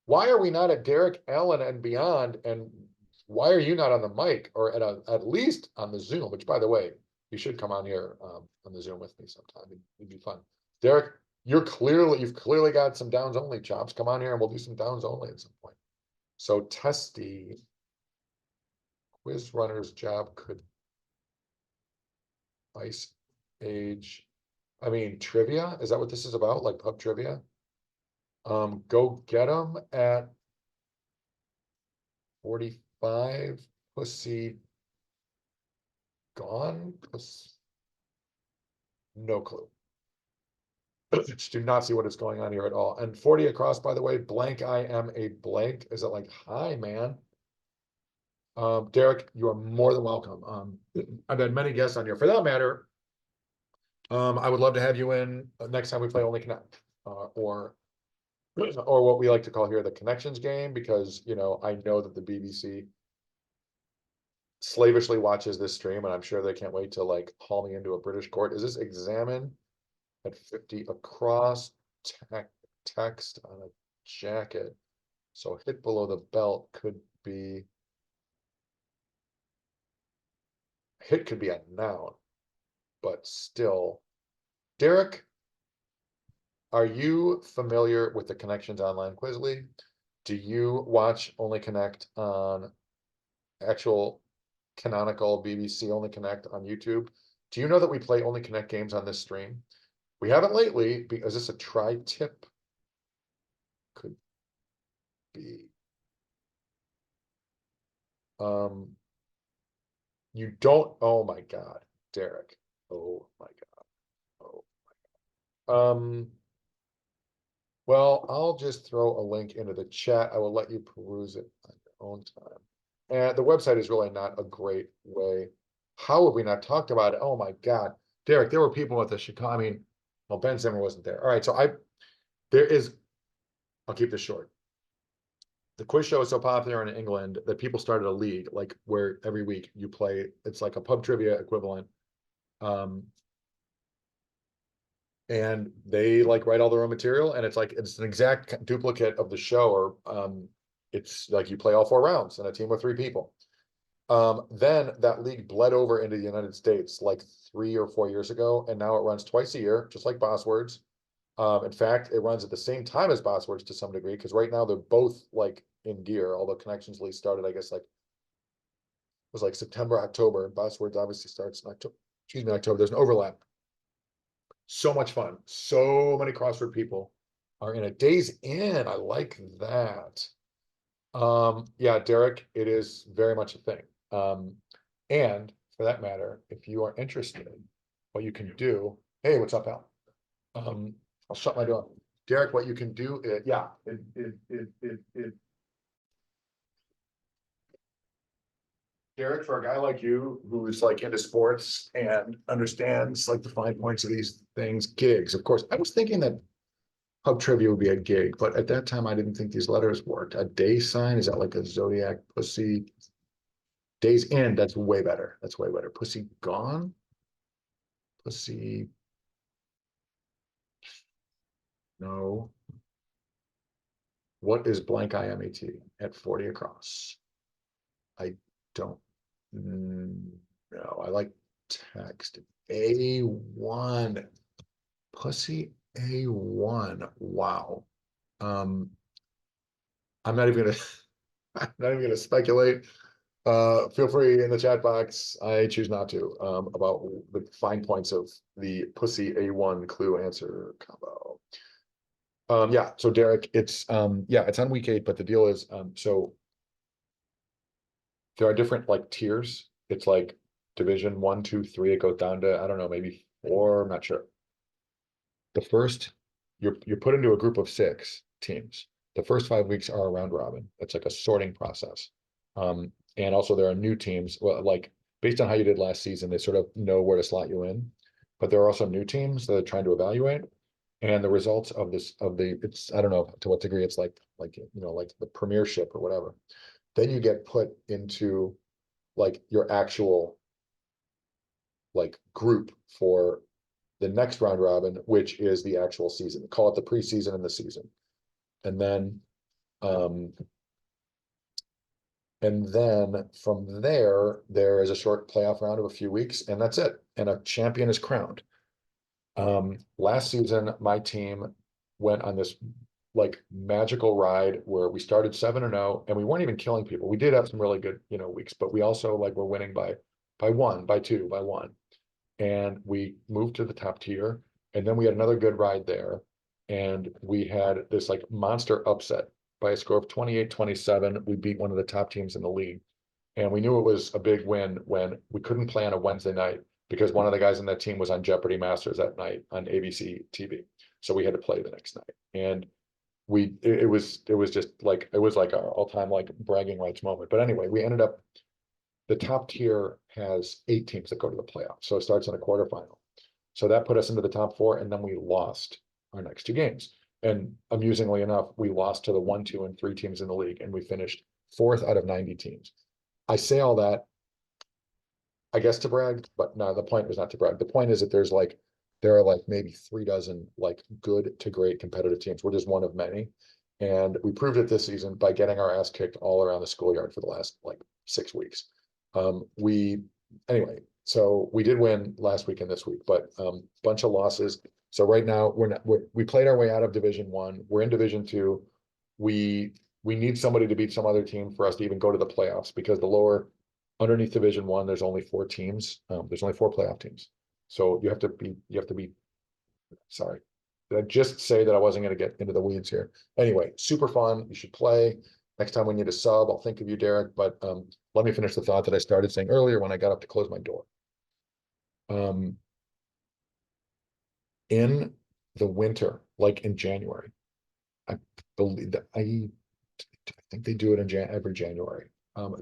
S2: why are we not at Derek Allen and beyond? And why are you not on the mic or at least on the Zoom, which by the way, you should come on here on the Zoom with me sometime. It'd be fun. Derek, you've clearly got some downs only chops. Come on here and we'll do some downs only at some point. So testy quiz runner's job could ice age. I mean, trivia, is that what this is about? Like pub trivia? Go get them at 45. Pussy gone? No clue. Do not see what is going on here at all. And 40 across, by the way, blank, I am a blank. Is it like, hi, man? Derek, you are more than welcome. I've had many guests on here. For that matter, I would love to have you in next time we play Only Connect, or what we like to call here the connections game, because I know that the BBC slavishly watches this stream, and I'm sure they can't wait to like haul me into a British court. Is this examine at 50 across text on a jacket? So hit below the belt could be hit could be a noun, but still. Derek, are you familiar with the Connections Online Quiz League? Do you watch Only Connect on actual canonical BBC Only Connect on YouTube? Do you know that we play Only Connect games on this stream? We haven't lately because this a tri-tip could be. You don't, oh my God, Derek. Oh my God. Oh my God. Well, I'll just throw a link into the chat. I will let you peruse it on your own time. And the website is really not a great way. How have we not talked about it? Oh my God. Derek, there were people at the Chicago, I mean, well, Ben Zimmer wasn't there. All right, so I'll keep this short. The quiz show is so popular in England that people started a league, like where every week you play, it's like a pub trivia equivalent. And they like write all their own material, and it's like it's an exact duplicate of the show, or it's like you play all 4 rounds in a team of 3 people. Then that league bled over into the United States like 3 or 4 years ago, and now it runs twice a year, just like Boss Words. In fact, it runs at the same time as Boss Words to some degree, because right now they're both like in gear, although Connections League started, I guess, like was like September, October. Boss Words obviously starts in October, excuse me, October. There's an overlap. So much fun. So many CrossFit people are in it. Days in, I like that. Yeah, Derek, it is very much a thing. And for that matter, if you are interested, what you can do, hey, what's up, Al? I'll shut my door. Derek, what you can do, yeah, Derek, for a guy like you who's like into sports and understands like the fine points of these things, gigs. Of course, I was thinking that pub trivia would be a gig, but at that time I didn't think these letters worked. A day sign, is that like a zodiac pussy? Days in, that's way better. That's way better. Pussy gone? Pussy, no. What is blank IMET at 40 across? I don't know. I like text. A1. Pussy A1. Wow. Um, I'm not even gonna I'm not even gonna speculate. Feel free in the chat box. I choose not to, about the fine points of the pussy A1 clue answer combo. Yeah, so Derek, it's yeah, it's on week 8, but the deal is so there are different like tiers. It's like division 1, 2, 3. It goes down to, I don't know, maybe 4. I'm not sure. The first, you're put into a group of 6 teams. The first 5 weeks are a round robin. It's like a sorting process. And also there are new teams. Well, like based on how you did last season, they sort of know where to slot you in. But there are also new teams that are trying to evaluate. And the results of this of the it's I don't know to what degree it's like like the premiership or whatever. Then you get put into like your actual like group for the next round robin, which is the actual season. Call it the preseason and the season. And then um from there, there is a short playoff round of a few weeks, and that's it. And a champion is crowned. Last season, my team went on this like magical ride where we started 7-0, and we weren't even killing people. We did have some really good, weeks, but we also like were winning by 1, by 2, by 1. And we moved to the top tier, and then we had another good ride there. And we had this like monster upset by a score of 28-27. We beat one of the top teams in the league. And we knew it was a big win when we couldn't play on a Wednesday night because one of the guys in that team was on Jeopardy Masters that night on ABC TV. So we had to play the next night. And it was just like, it was like our all-time like bragging rights moment. But anyway, we ended up, the top tier has 8 teams that go to the playoffs. So it starts in a quarterfinal. So that put us into the top 4, and then we lost our next 2 games. And amusingly enough, we lost to the 1, 2, and 3 teams in the league, and we finished 4th out of 90 teams. I say all that, I guess, to brag, but no, the point was not to brag. The point is that there are like maybe 3 dozen like good to great competitive teams. We're just one of many. And we proved it this season by getting our ass kicked all around the schoolyard for the last like 6 weeks. Anyway, so we did win last week and this week, but bunch of losses. So right now we played our way out of Division 1. We're in Division 2. We need somebody to beat some other team for us to even go to the playoffs, because the lower underneath Division 1, there's only 4 teams. There's only 4 playoff teams. So you have to be, sorry. Did I just say that I wasn't going to get into the weeds here? Anyway, super fun. You should play. Next time we need a sub, I'll think of you, Derek. But let me finish the thought that I started saying earlier when I got up to close my door. In the winter, like in January, I believe that I think they do it in every January.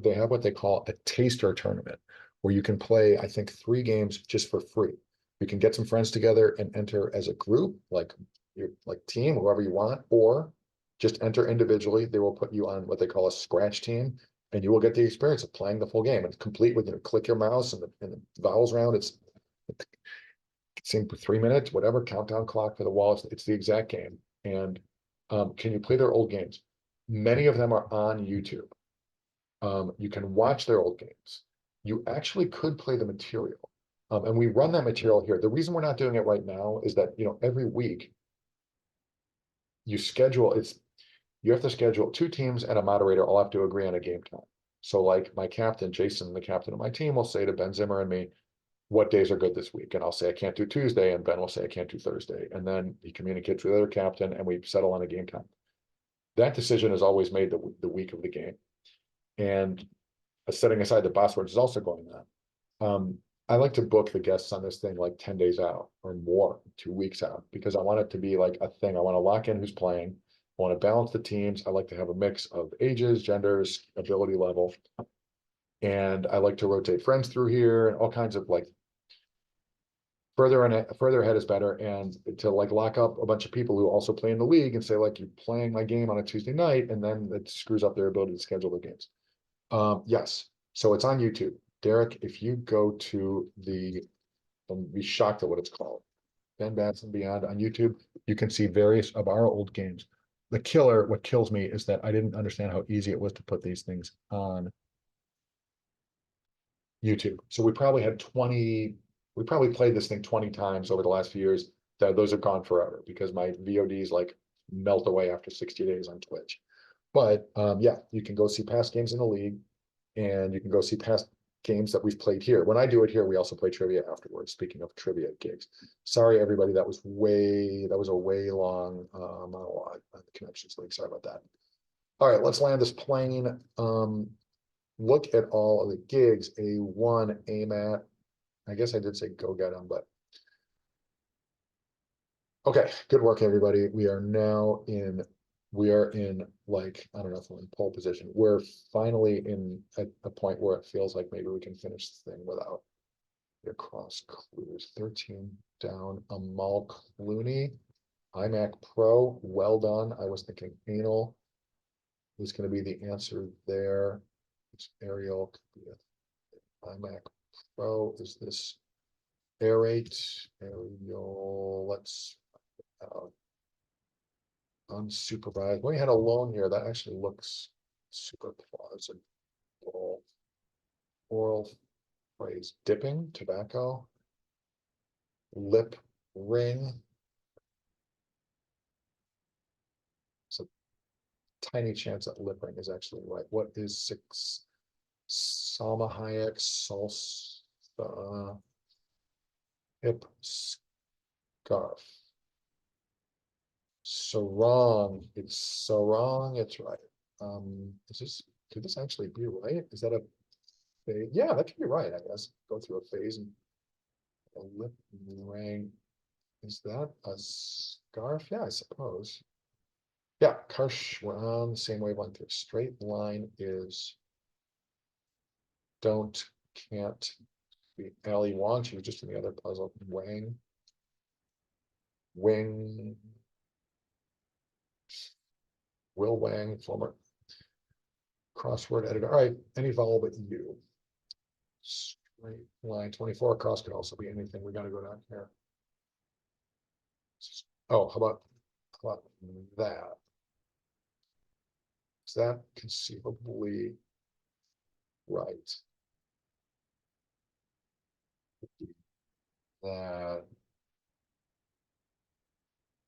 S2: They have what they call a taster tournament where you can play, I think, 3 games just for free. You can get some friends together and enter as a group, like your like team, whoever you want, or just enter individually. They will put you on what they call a scratch team, and you will get the experience of playing the full game. It's complete with click your mouse and the vowels round. same for 3 minutes, whatever, countdown clock for the wall. It's the exact game. And can you play their old games? Many of them are on YouTube. You can watch their old games. You actually could play the material. And we run that material here. The reason we're not doing it right now is that, every week you have to schedule 2 teams and a moderator all have to agree on a game time. So like my captain, Jason, the captain of my team, will say to Ben Zimmer and me, what days are good this week? And I'll say, I can't do Tuesday. And Ben will say, I can't do Thursday. And then he communicates with the other captain and we settle on a game time. That decision is always made the week of the game. And setting aside the passwords is also going on. I like to book the guests on this thing like 10 days out or more, 2 weeks out, because I want it to be like a thing. I want to lock in who's playing. I want to balance the teams. I like to have a mix of ages, genders, ability level. And I like to rotate friends through here and all kinds of like further ahead is better. And to like lock up a bunch of people who also play in the league and say, like, you're playing my game on a Tuesday night, and then it screws up their ability to schedule their games. Yes, so it's on YouTube. Derek, if you go to don't be shocked at what it's called, Ben Bats and Beyond on YouTube, you can see various of our old games. What kills me is that I didn't understand how easy it was to put these things on YouTube. So we probably played this thing 20 times over the last few years. Those are gone forever because my VODs like melt away after 60 days on Twitch. But yeah, you can go see past games in the league and you can go see past games that we've played here. When I do it here, we also play trivia afterwards. Speaking of trivia gigs. Sorry, everybody, that was a way long monologue on the Connections League. Sorry about that. All right, let's land this plane. Look at all of the gigs. A1, AMAT. I guess I did say go get them, but okay, good work, everybody. We are in like, I don't know if we're in pole position. We're finally in a point where it feels like maybe we can finish this thing without the cross clues. 13 down. Amal Clooney, iMac Pro, well done. I was thinking anal was going to be the answer there. It's Ariel, could be iMac Pro. Is this aerate? Ariel, let's unsupervised. We had a loan here that actually looks super plausible. Oral phrase, dipping, tobacco, lip ring. It's a tiny chance that lip ring is actually right. What is six? Salma Hayek, salsa, hip scarf. Sarong, it's right. Could this actually be right? Is that a phase? Yeah, that could be right, I guess. Go through a phase and a lip ring. Is that a scarf? Yeah, I suppose. Yeah, Karsh, we're on the same wavelength here. Straight line is don't, can't be Ali Wong. She was just in the other puzzle. Wang, Wing, Will Wang, former crossword editor. All right, any vowel but you. Straight line 24 across could also be anything. We got to go down here. Oh, how about that? Is that conceivably right? That,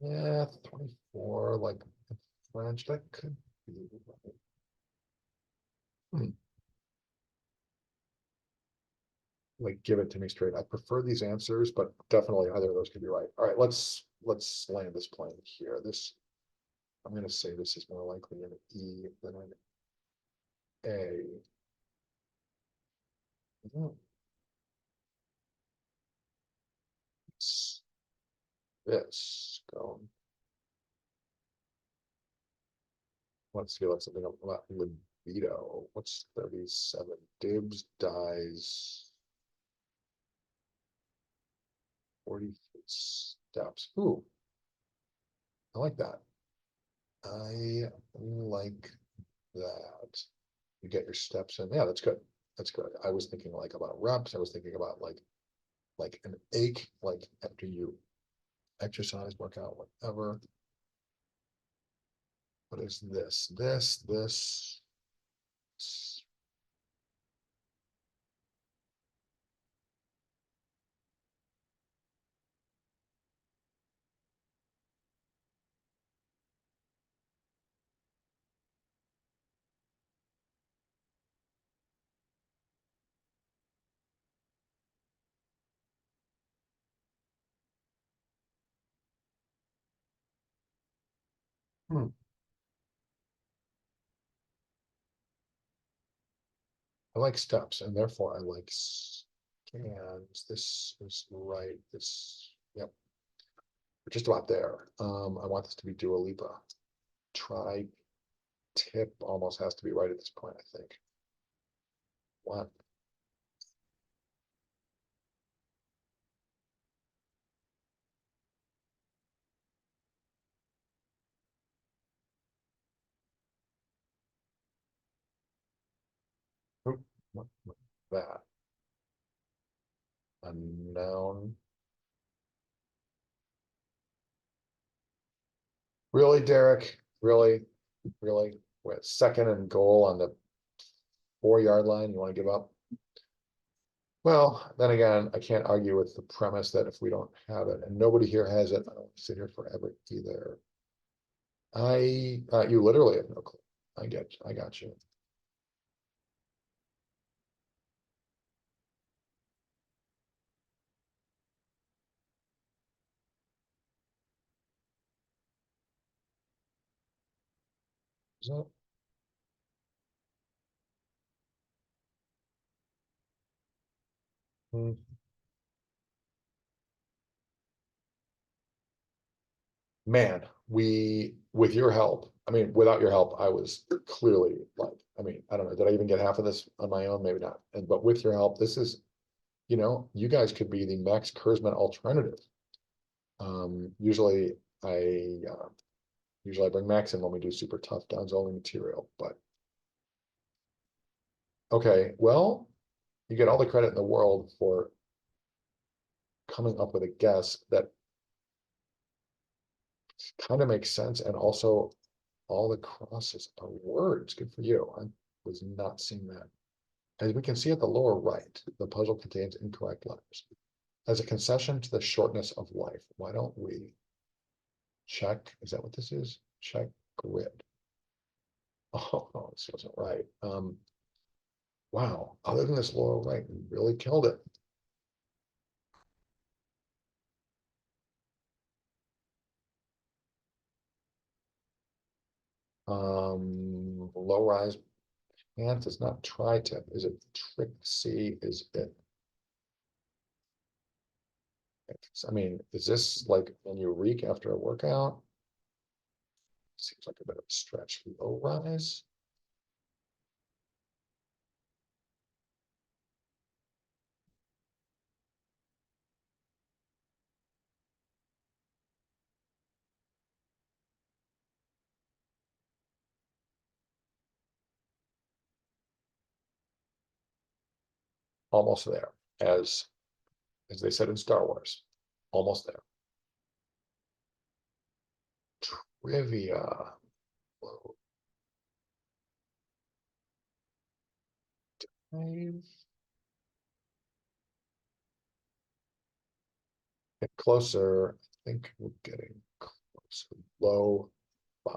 S2: yeah, 24, like French, that could be right. Like, give it to me straight. I prefer these answers, but definitely either of those could be right. All right, let's land this plane here. I'm going to say this is more likely an E than an A. This going. Let's see, let's something about libido. What's 37? Dibs dies 40 steps. Ooh, I like that. I like that. You get your steps in. Yeah, that's good. That's good. I was thinking like about reps. I was thinking about like like an ache, like after you exercise, work out, whatever. What is this? This. Hmm. I like steps and therefore I like scans. This is right. Yep, we're just about there. I want this to be Dua Lipa. Try tip almost has to be right at this point, I think. What? What that? A noun. Really, Derek? Really? Really? With second and goal on the 4 yard line, you want to give up? Well, then again, I can't argue with the premise that if we don't have it, and nobody here has it, I don't sit here forever either. You literally have no clue. I got you. Is that- hmm. Man, with your help, I mean, without your help, I was clearly like, I mean, I don't know, did I even get half of this on my own? Maybe not. But with your help, this is, you guys could be the Max Kurzman alternative. Usually I bring Max in when we do super tough downs only material, but okay, well, you get all the credit in the world for coming up with a guess that kind of makes sense, and also all the crosses are words. Good for you. I was not seeing that. As we can see at the lower right, the puzzle contains incorrect letters. As a concession to the shortness of life, why don't we check? Is that what this is? Check grid. Oh, no, this wasn't right. Wow. Other than this lower right, we really killed it. Low rise pants is not tri-tip. Is it trick C? Is it? I mean, is this like when you reek after a workout? Seems like a bit of a stretch. Low rise. Almost there, as they said in Star Wars. Almost there. Trivia. Low dive. Get closer. I think we're getting closer. Low 5.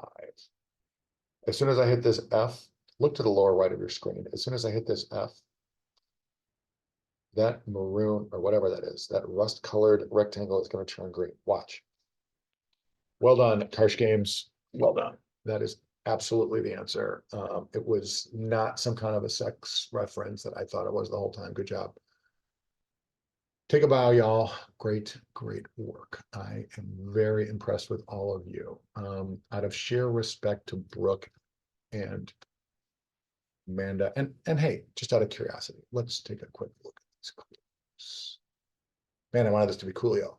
S2: As soon as I hit this F, look to the lower right of your screen. As soon as I hit this F, that maroon or whatever that is, that rust colored rectangle is going to turn green. Watch. Well done, Karsh Games. Well done. That is absolutely the answer. It was not some kind of a sex reference that I thought it was the whole time. Good job. Take a bow, y'all. Great, great work. I am very impressed with all of you. Out of sheer respect to Brooke and Amanda, and hey, just out of curiosity, let's take a quick look at these clues. Man, I wanted this to be Coolio.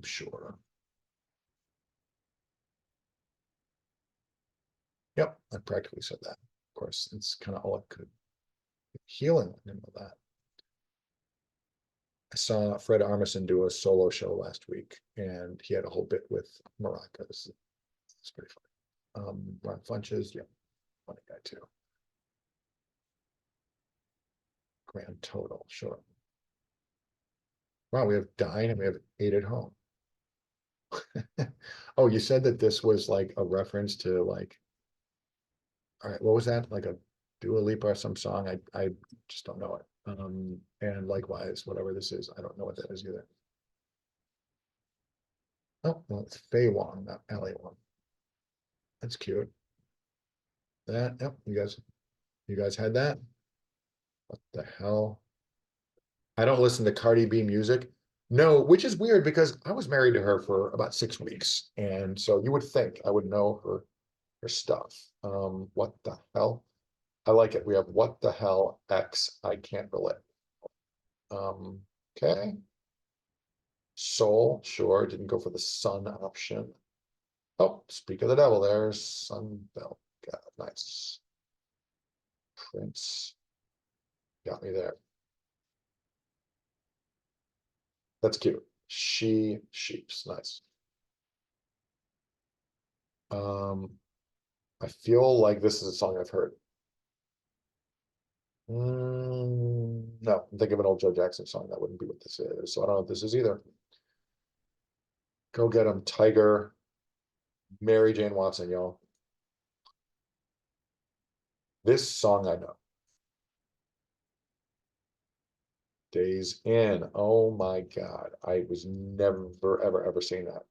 S2: Sure. Yep, I practically said that. Of course, it's kind of all it could
S1: Healing, I didn't know that. I saw Fred Armisen do a solo show last week, and he had a whole bit with maracas. It's pretty funny. Ron Funches, yeah, funny guy too. Grand total, sure. Wow, we have 9 and we have 8 at home. Oh, you said that this was like a reference to like, all right, what was that? Like a Dua Lipa or some song? I just don't know it. And likewise, whatever this is, I don't know what that is either. Oh, well, it's Fei Wong, not Ali Wong. That's cute. That, yep, you guys had that? What the hell? I don't listen to Cardi B music. No, which is weird because I was married to her for about 6 weeks. And so you would think I would know her stuff. What the hell? I like it. We have what the hell X. I can't relate. Okay. Soul, sure. Didn't go for the sun option. Oh, speak of the devil, there's Sunbelt. Got it. Nice. Prince. Got me there. That's cute. Sheeps. Nice. Um, I feel like this is a song I've heard. No, I'm thinking of an old Joe Jackson song. That wouldn't be what this is. So I don't know what this is either. Go get him, Tiger. Mary Jane Watson, y'all. This song I know. Days In. Oh my God. I was never, ever seeing that.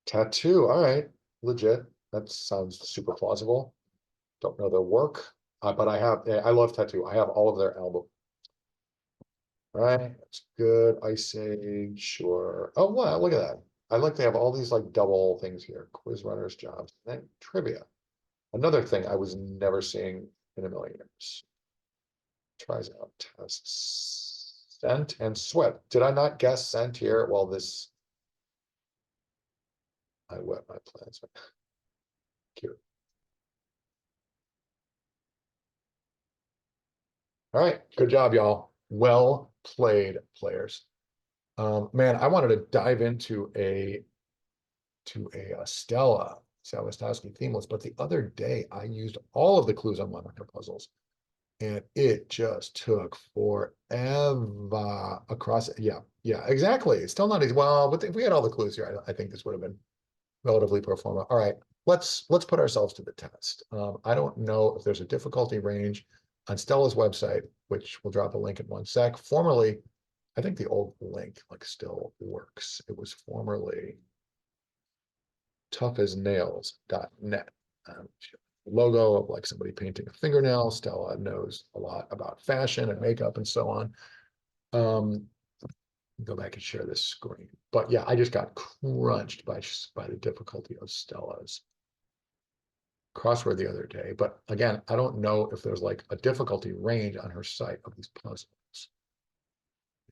S1: Tattoo. All right. Legit. That sounds super plausible. Don't know their work. But I love Tattoo. I have all of their album. All right. That's good. Ice Age. Sure. Oh, wow. Look at that. I like they have all these like double things here. Quiz runners, jobs, and then trivia. Another thing I was never seeing in a million years. Tries out tests. Scent and sweat. Did I not guess scent here? Well, this I wet my plants. Cute. All right, good job, y'all. Well played, players. Man, I wanted to dive into a Stella Savastowski themeless, but the other day I used all of the clues on one of her puzzles, and it just took forever across. Yeah, exactly. It's still not easy. Well, but if we had all the clues here, I think this would have been relatively pro forma. All right, let's put ourselves to the test. I don't know if there's a difficulty range on Stella's website, which we'll drop a link in one sec. Formerly, I think the old link like still works. It was formerly toughasnails.net. Logo of like somebody painting a fingernail. Stella knows a lot about fashion and makeup and so on. Go back and share this screen. But yeah, I just got crunched by the difficulty of Stella's crossword the other day. But again, I don't know if there's like a difficulty range on her site of these puzzles.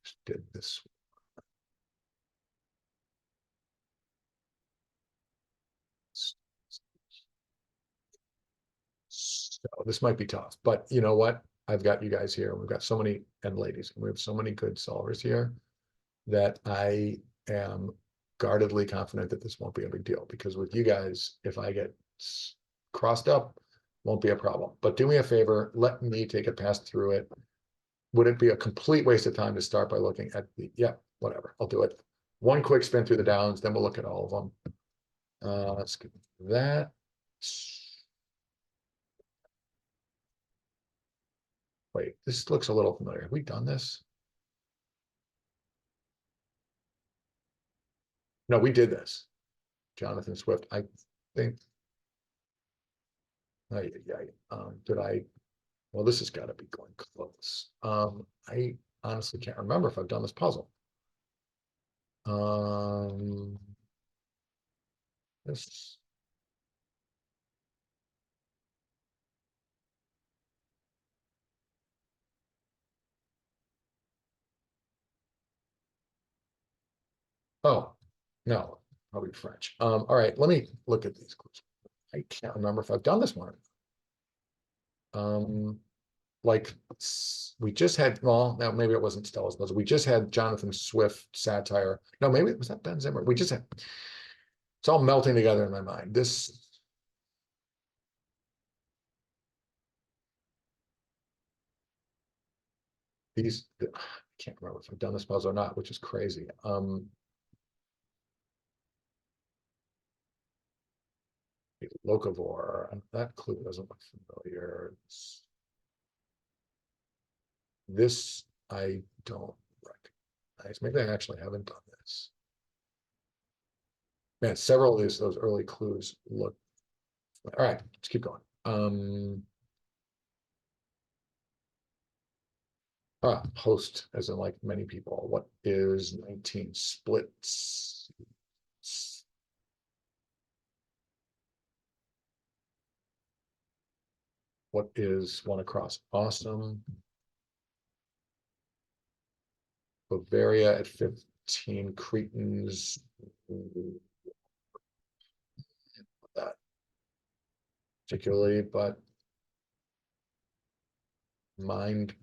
S1: Just did this. So this might be tough, but you know what? I've got you guys here. We've got so many, and ladies, we have so many good solvers here that I am guardedly confident that this won't be a big deal, because with you guys, if I get crossed up, won't be a problem. But do me a favor, let me take a pass through it. Would it be a complete waste of time to start by looking at yeah, whatever, I'll do it. One quick spin through the downs, then we'll look at all of them. Let's get that. Wait, this looks a little familiar. Have we done this? No, we did this. Jonathan Swift, I think. Did I? Well, this has got to be going close. I honestly can't remember if I've done this puzzle. Um, this. Oh, no, probably French. All right, let me look at these clues. I can't remember if I've done this one. like, we just had, well, now maybe it wasn't Stella's puzzle. We just had Jonathan Swift satire. No, maybe it was that Ben Zimmer. We just had, it's all melting together in my mind. I can't remember if I've done this puzzle or not, which is crazy. Locavore, that clue doesn't look familiar. This I don't recognize. Maybe I actually haven't done this. Man, several of those early clues look. All right, let's keep going. Host, as in like many people. What is 19 splits? What is one across? Awesome. Bavaria at 15. Cretans. That particularly, but mind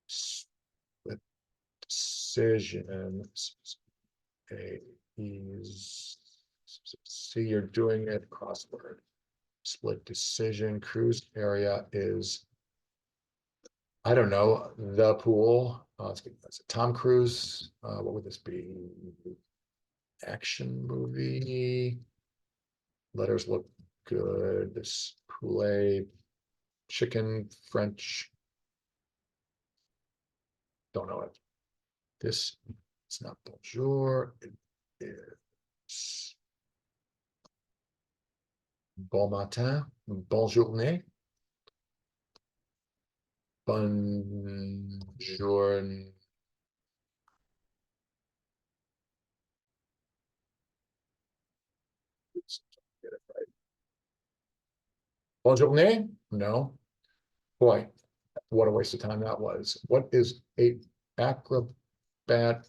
S1: split decisions. See, you're doing it crossword. Split decision. Cruise area is, I don't know, the pool. That's a Tom Cruise. What would this be? Action movie. Letters look good. This poulet, chicken, French. Don't know it. This, it's not bonjour. It is bon matin, bonjourné, bonjour. Get it right. Bonjourné? No. Boy, what a waste of time that was. What is a acrobat?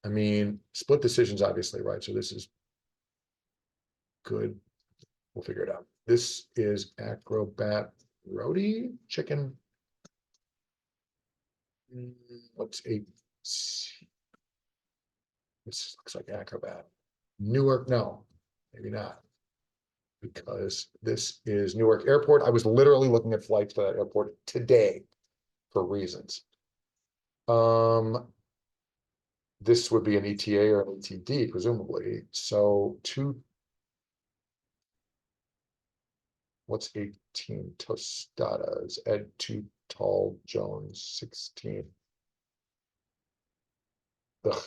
S1: I mean, split decisions, obviously, right? So this is good. We'll figure it out. This is acrobat roti chicken. What's a? This looks like acrobat. Newark, no, maybe not. Because this is Newark Airport. I was literally looking at flights to that airport today for reasons. This would be an ETA or an ETD, presumably. So what's 18 tostadas? Ed Too Tall Jones 16. Ugh.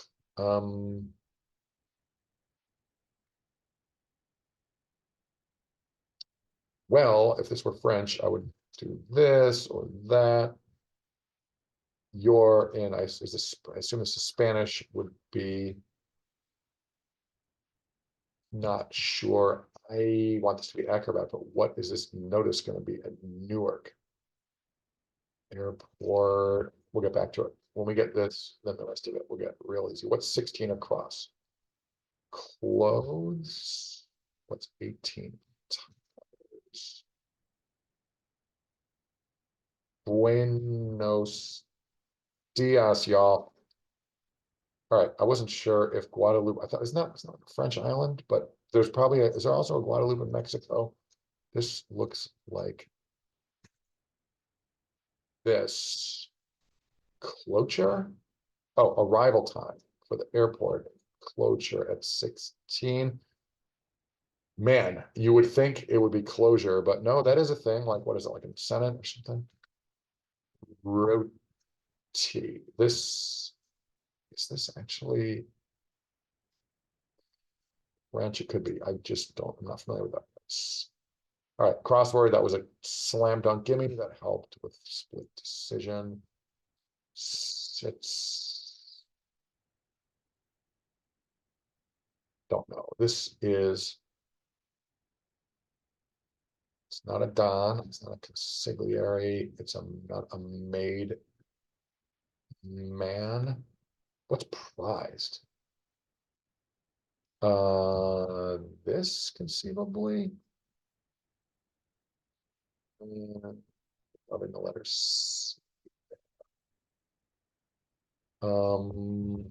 S1: Well, if this were French, I would do this or that. Your, and I assume this is Spanish, would be not sure. I want this to be Acrobat, but what is this notice going to be at Newark Airport? We'll get back to it. When we get this, then the rest of it will get real easy. What's 16 across? Clothes. What's 18? Tires. Buenos dias, y'all. All right, I wasn't sure if Guadeloupe, I thought it's not a French island, but there's probably is there also a Guadeloupe in Mexico? This looks like this. Cloture? Oh, arrival time for the airport. Cloture at 16. Man, you would think it would be closure, but no, that is a thing. Like, what is it, like in Senate or something? Roti. This is this actually French? It could be. I just don't, I'm not familiar with that. All right, crossword. That was a slam dunk gimme. That helped with split decision. Six. Don't know. This is. It's not a Don. It's not a consigliere. It's not a maid man. What's prized? This conceivably.
S2: Loving the letters.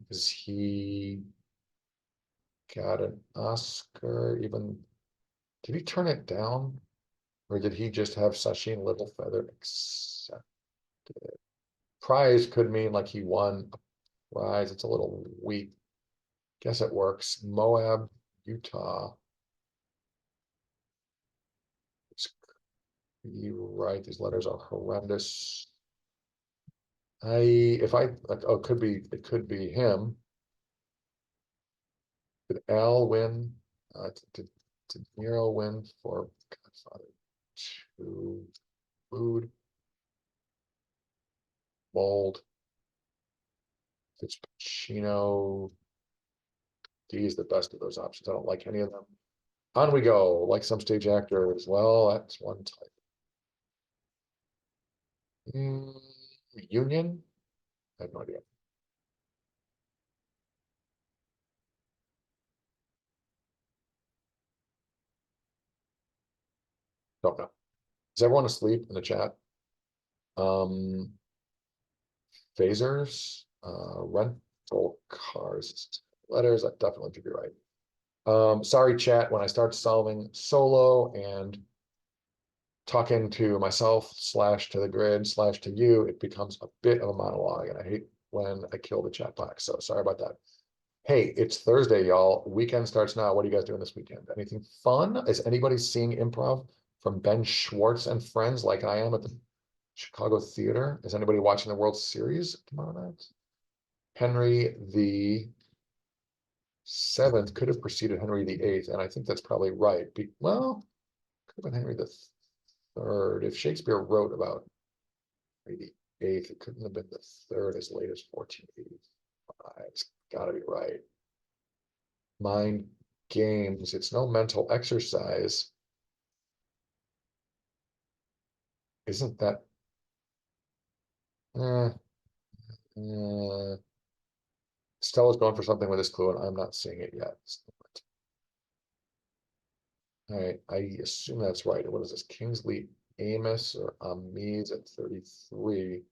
S2: Is he got an Oscar even? Did he turn it down? Or did he just have Sachin Littlefeather accepted? Prize could mean like he won a prize. It's a little weak. Guess it works. Moab, Utah. You're right. These letters are horrendous. If I, like, oh, it could be him. Did Al win? Did Nero win for Godfather 2? Food, Mold, Fitzpacino. D is the best of those options. I don't like any of them. On we go, like some stage actors. Well, that's one type. Union? I have no idea. Don't know. Is everyone asleep in the chat? Um, Phasers, rental cars, letters. That definitely could be right. Sorry, chat. When I start solving solo and talking to myself slash to the grid slash to you, it becomes a bit of a monologue, and I hate when I kill the chat box. So sorry about that. Hey, it's Thursday, y'all. Weekend starts now. What are you guys doing this weekend? Anything fun? Is anybody seeing improv from Ben Schwartz and friends like I am at the Chicago Theater? Is anybody watching the World Series tomorrow night? Henry the Seventh could have preceded Henry the Eighth, and I think that's probably right. Well, could have been Henry the Third. If Shakespeare wrote about Henry the Eighth, it couldn't have been the third as late as 1485. It's got to be right. Mind games. It's no mental exercise. Isn't that? Uh, Stella's going for something with this clue, and I'm not seeing it yet. All right, I assume that's right. What is this? Kingsley Amos or Ames at 33.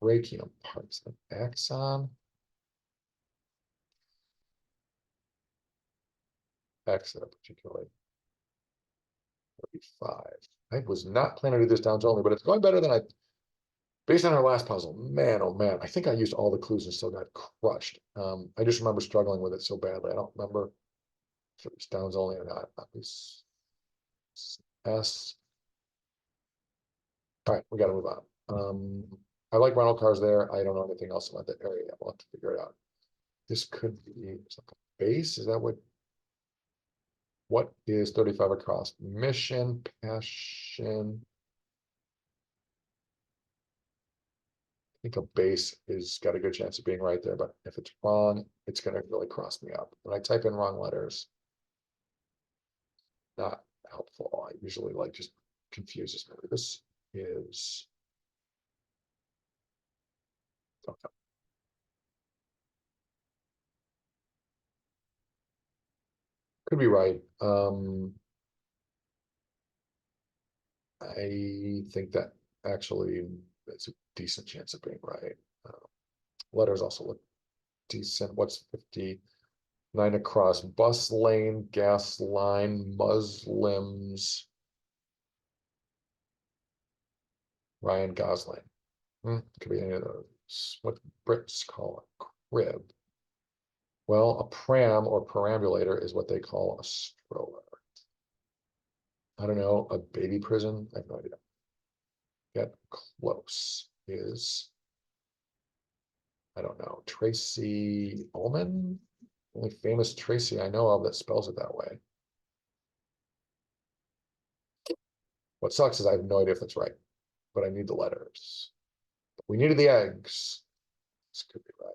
S2: Brachium parts of axon. Axon particularly. 35. I was not planning to do this downs only, but it's going better than I. Based on our last puzzle, man, oh man, I think I used all the clues and still got crushed. I just remember struggling with it so badly. I don't remember if it was downs only or not. It was S. All right, we got to move on. I like rental cars there. I don't know anything else about that area. We'll have to figure it out. This could be something. Base, is that what is 35 across? Mission, passion. I think a base is got a good chance of being right there, but if it's wrong, it's gonna really cross me up. When I type in wrong letters, not helpful. I usually like just confuses me. This is okay. Could be right. I think that actually it's a decent chance of being right. Letters also look decent. What's 59 across? Bus lane, gas line, Muslims. Ryan Gosling. Could be any of those. What Brits call a crib. Well, a pram or perambulator is what they call a stroller. I don't know, a baby prison? I have no idea. Get close is, I don't know, Tracy Ullman? Only famous Tracy I know of that spells it that way. What sucks is I have no idea if that's right, but I need the letters. We needed the eggs. This could be right.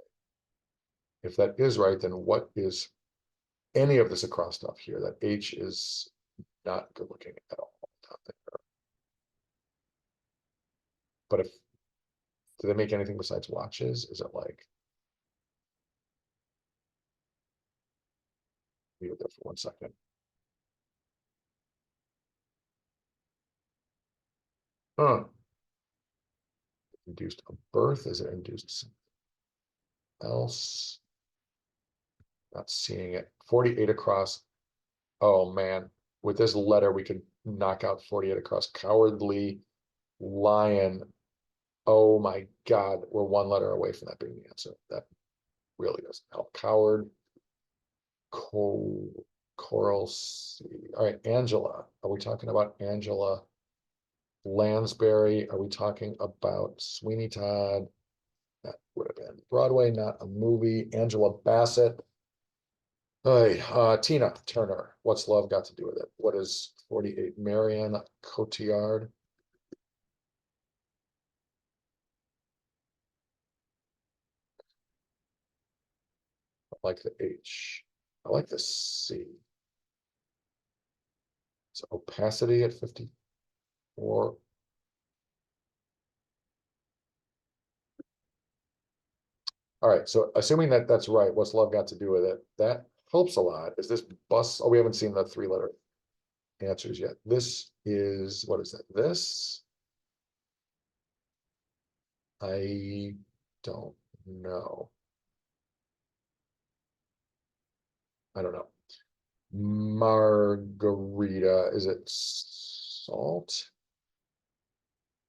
S2: If that is right, then what is any of this across stuff here? That H is not good looking at all. But if, do they make anything besides watches? Is it like, leave it there for 1 second. Huh. Induced a birth, is it induced something else? Not seeing it. 48 across. Oh man, with this letter, we could knock out 48 across. Cowardly lion. Oh my God, we're one letter away from that being the answer. That really doesn't help. Coward. Coral Sea. All right, Angela. Are we talking about Angela Lansbury? Are we talking about Sweeney Todd? That would have been Broadway, not a movie. Angela Bassett. Hey, Tina Turner. What's love got to do with it? What is 48? Marianne Cotillard. I like the H. I like the C. So opacity at 54. All right, so assuming that that's right, what's love got to do with it? That helps a lot. Is this bus? Oh, we haven't seen the 3-letter answers yet. This is, what is that? This? I don't know. I don't know. Margarita, is it salt?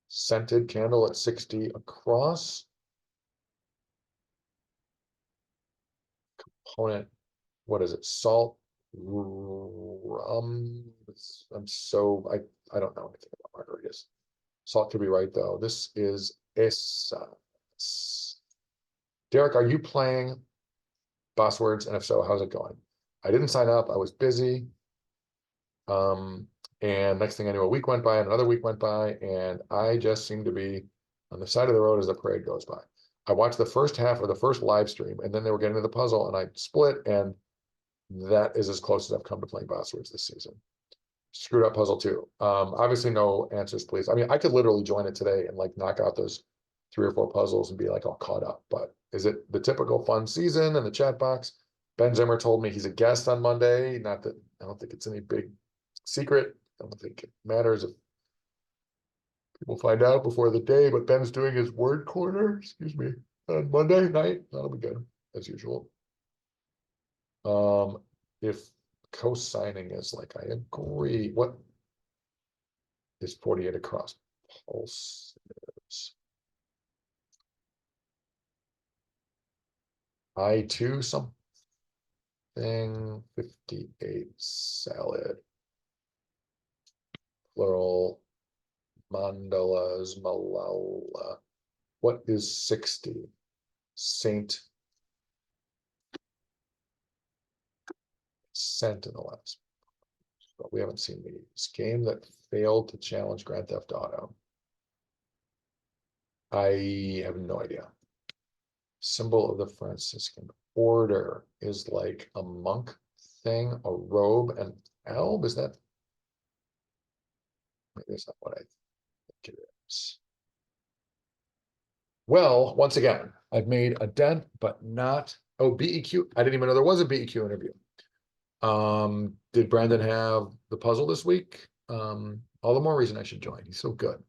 S2: Scented candle at 60 across. Component, what is it? Salt, rum. I don't know anything about margaritas. Salt could be right though. This is Essa. Derek, are you playing Boss Words? And if so, how's it going? I didn't sign up. I was busy. And next thing I knew, a week went by and another week went by, and I just seemed to be on the side of the road as the parade goes by. I watched the first half of the first live stream, and then they were getting to the puzzle, and I split, and that is as close as I've come to playing Boss Words this season. Screwed up puzzle too. Obviously no answers, please. I mean, I could literally join it today and like knock out those 3 or 4 puzzles and be like all caught up, but is it the typical fun season in the chat box? Ben Zimmer told me he's a guest on Monday. Not that I don't think it's any big secret. I don't think it matters if people find out before the day, but Ben's doing his word corner, excuse me, on Monday night. That'll be good, as usual. If co-signing is like, I agree. What is 48 across? Pulses. I too something 58 salad. Plural mandalas malala. What is 60? Saint Sentinels. But we haven't seen these. Game that failed to challenge Grand Theft Auto. I have no idea. Symbol of the Franciscan order is like a monk thing, a robe, and alb. Is that? Maybe that's not what I think it is. Well, once again, I've made a dent, but not. Oh, BEQ. I didn't even know there was a BEQ interview. Did Brandon have the puzzle this week? All the more reason I should join. He's so good.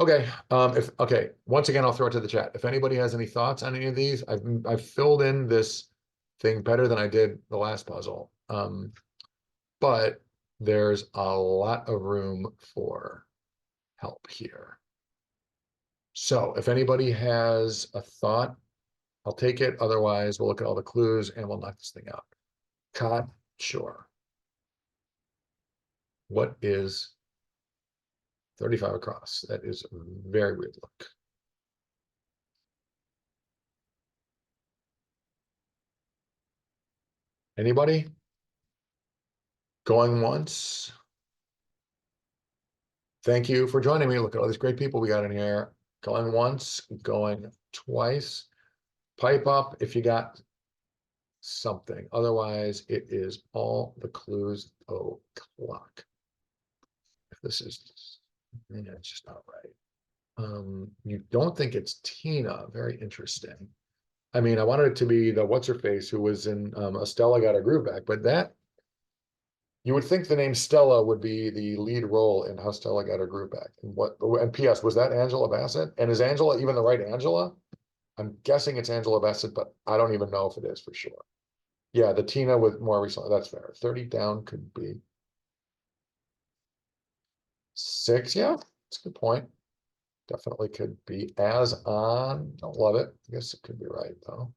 S2: Okay. Okay. Once again, I'll throw it to the chat. If anybody has any thoughts on any of these, I've filled in this thing better than I did the last puzzle. But there's a lot of room for help here. So if anybody has a thought, I'll take it. Otherwise, we'll look at all the clues and we'll knock this thing out. Cot, sure. What is 35 across? That is a very weird look. Anybody? Going once? Thank you for joining me. Look at all these great people we got in here. Going once, going twice. Pipe up if you got something. Otherwise, it is all the clues o'clock. If this is, yeah, it's just not right. You don't think it's Tina. Very interesting. I mean, I wanted it to be the what's her face who was in Estella Got Her Groove Back, but that You would think the name Stella would be the lead role in how Stella got her group back. And what, and PS, was that Angela Bassett? And is Angela even the right Angela? I'm guessing it's Angela Bassett, but I don't even know if it is for sure. Yeah, the Tina with more recently, that's fair. 30 down could be 6, yeah, that's a good point. Definitely could be as on, don't love it. I guess it could be right though.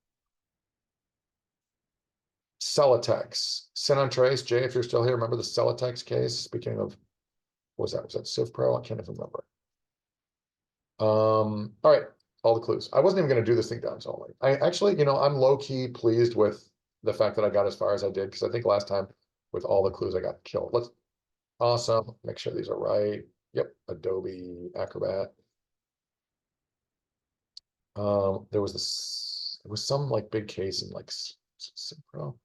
S2: Celotex, San Andreas, Jay, if you're still here, remember the Celotex case? Speaking of, what was that? Was that Civ Pro? I can't even remember. All right, all the clues. I wasn't even gonna do this thing down so late. I actually, I'm low-key pleased with the fact that I got as far as I did, because I think last time with all the clues I got killed. Awesome, make sure these are right. Yep, Adobe Acrobat. There was some like big case in like Civ Pro.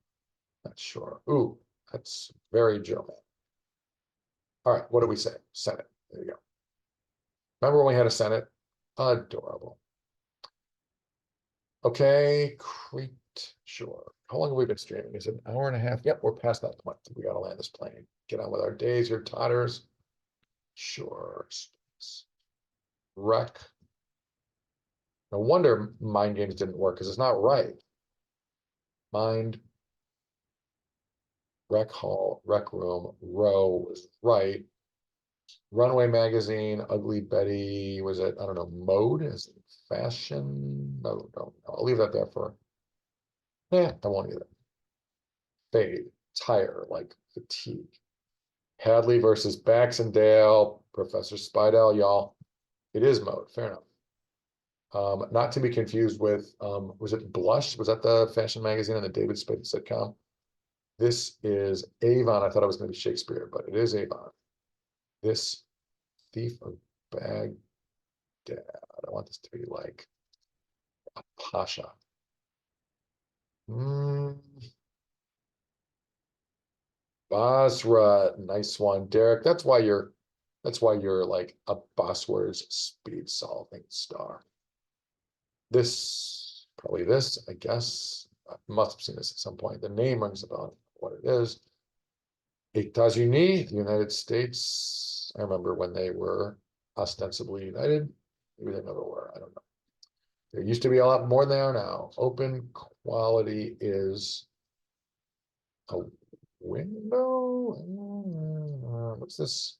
S2: Not sure. Ooh, that's very German. All right, what do we say? Senate. There you go. Remember when we had a Senate? Adorable. Okay, Crete, sure. How long have we been streaming? Is it an hour and a half? Yep, we're past that point. We gotta land this plane. Get on with our days here, totters. Sure. Wreck. No wonder mind games didn't work, because it's not right. Mind. Rec hall, rec room, row was right. Runway magazine, Ugly Betty, was it, I don't know, mode, is it fashion? No, no, no, I'll leave that there for, I won't either. Fade, tire, like fatigue. Hadley versus Baxendale, Professor Spidell, y'all. It is mode, fair enough. Not to be confused with, was it Blush? Was that the fashion magazine and the David Spade sitcom? This is Avon. I thought it was going to be Shakespeare, but it is Avon. This Thief of Baghdad. I want this to be like a Pasha. Basra, nice one, Derek. That's why you're like a Bosworth speed solving star. This, probably this, I guess. I must have seen this at some point. The name rings about what it is. États-Unis, the United States. I remember when they were ostensibly united. Maybe they never were. I don't know. There used to be a lot more there now. Open quality is a window. What's this?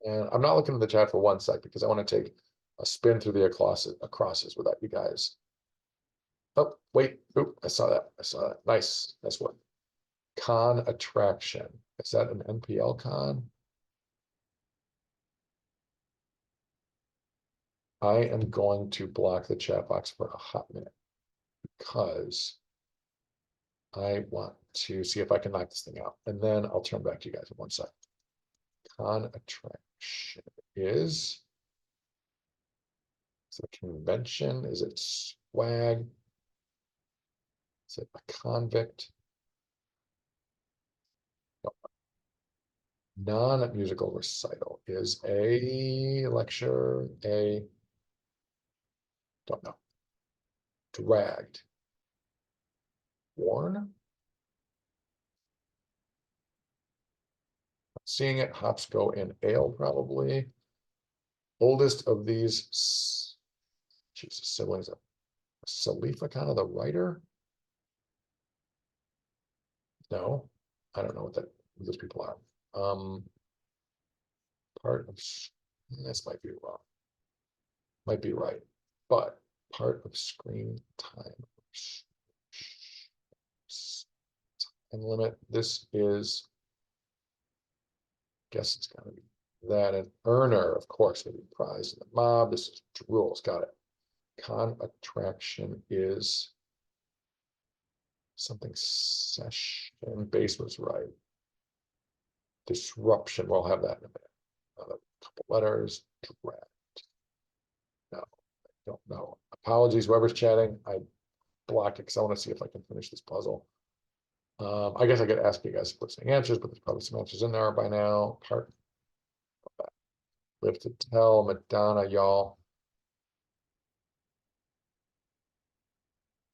S2: And I'm not looking at the chat for 1 sec because I want to take a spin through the acrosses without you guys. Oh, wait. Oop, I saw that. I saw that. Nice. Nice one. Con attraction. Is that an NPL con? I am going to block the chat box for a hot minute because I want to see if I can knock this thing out. And then I'll turn back to you guys in 1 sec. Con attraction is it a convention? Is it swag? Is it a convict? No. Non-musical recital is a lecture, don't know. Dragged. Worn? Seeing it, hops go in ale probably. Oldest of these, Jesus, siblings. Salifa Khan, the writer? No, I don't know what who those people are. Part of this might be wrong. Might be right, but part of screen time. And limit. This is, guess it's gotta be that. An earner, of course, would be prize in the mob. This is rules. Got it. Con attraction is something session. Base was right. Disruption. We'll have that in a minute. A couple letters. Draft. No, I don't know. Apologies, whoever's chatting. I blocked it because I want to see if I can finish this puzzle. I guess I could ask you guys to put some answers, but there's probably some answers in there by now. Part. Live to tell, Madonna, y'all.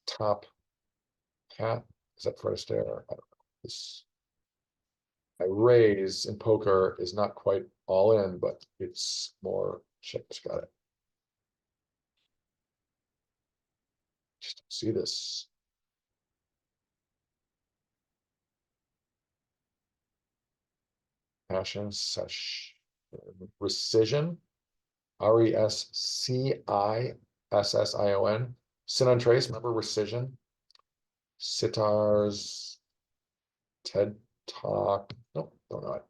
S2: Top Pat, is that Fred Astaire? I don't know. This. I raise in poker is not quite all in, but it's more chips. Got it. Just don't see this. Passion, sesh, rescission, Rescission, sin on trace, remember rescission? Sitars, TED Talk, nope, don't know it.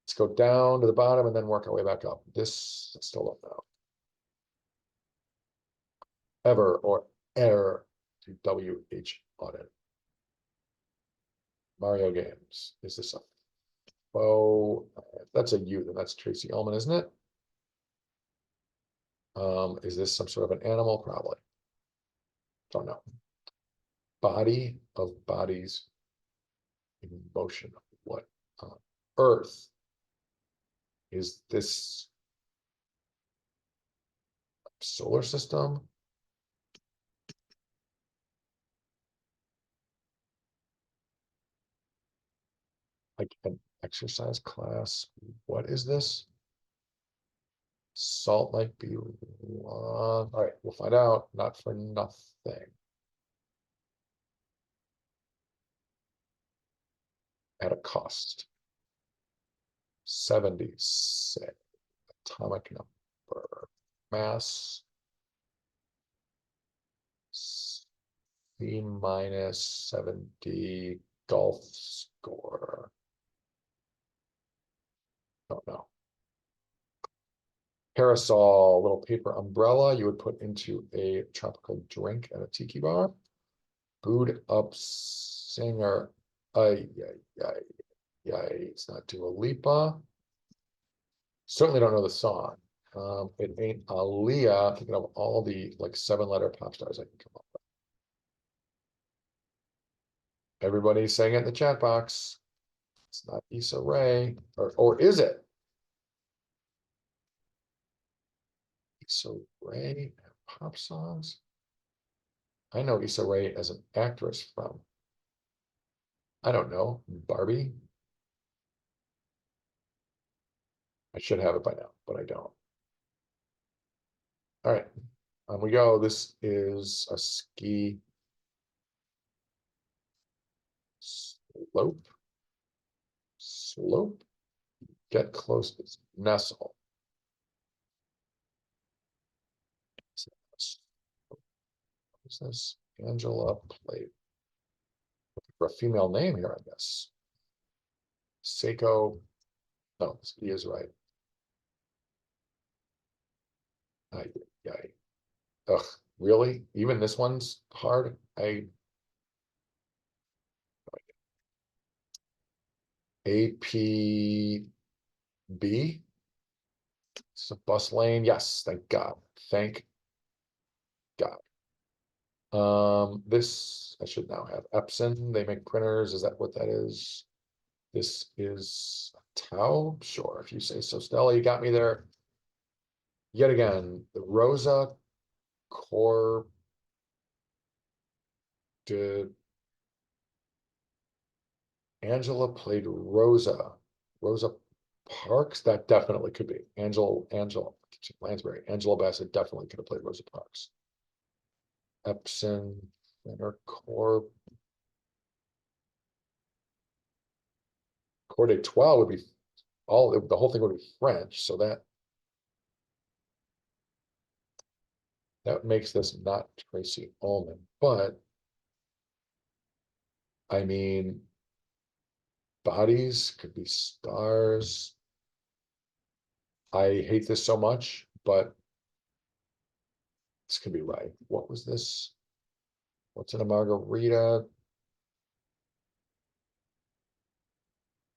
S2: Let's go down to the bottom and then work our way back up. This, I still don't know. Ever or error to WH audit. Mario games, is this a Oh, that's a U, then that's Tracy Ullman, isn't it? Is this some sort of an animal? Probably. Don't know. Body of bodies in motion. What on earth is this solar system? Like an exercise class. What is this? Salt might be wrong. All right, we'll find out. Not for nothing. At a cost. 76. Atomic number. Mass. C minus 70. Golf score. Don't know. Parasol, little paper umbrella you would put into a tropical drink at a tiki bar. Booed up singer. Ay, it's not Dua Lipa. Certainly don't know the song. It ain't Aaliyah. Thinking of all the like 7-letter pop stars I can come up with. Everybody's saying it in the chat box. It's not Issa Rae, or is it? Issa Rae pop songs. I know Issa Rae as an actress from, I don't know, Barbie. I should have it by now, but I don't. All right, on we go. This is a ski slope. Slope. Get close. It's nestle. What's this? Angela Plate. For a female name here, I guess. Seiko. No, he is right. Ugh, really? Even this one's hard? APB? It's a bus lane. Yes, thank God. Thank God. This I should now have Epson. They make printers. Is that what that is? This is Tau. Sure, if you say so. Stella, you got me there. Yet again, the Rosa Core de Angela played Rosa. Rosa Parks. That definitely could be Angela Lansbury. Angela Bassett definitely could have played Rosa Parks. Epson Center Core d'Etoile would be the whole thing would be French, so that makes this not Tracy Ullman, but I mean bodies could be stars. I hate this so much, but this could be right. What was this? What's in a margarita?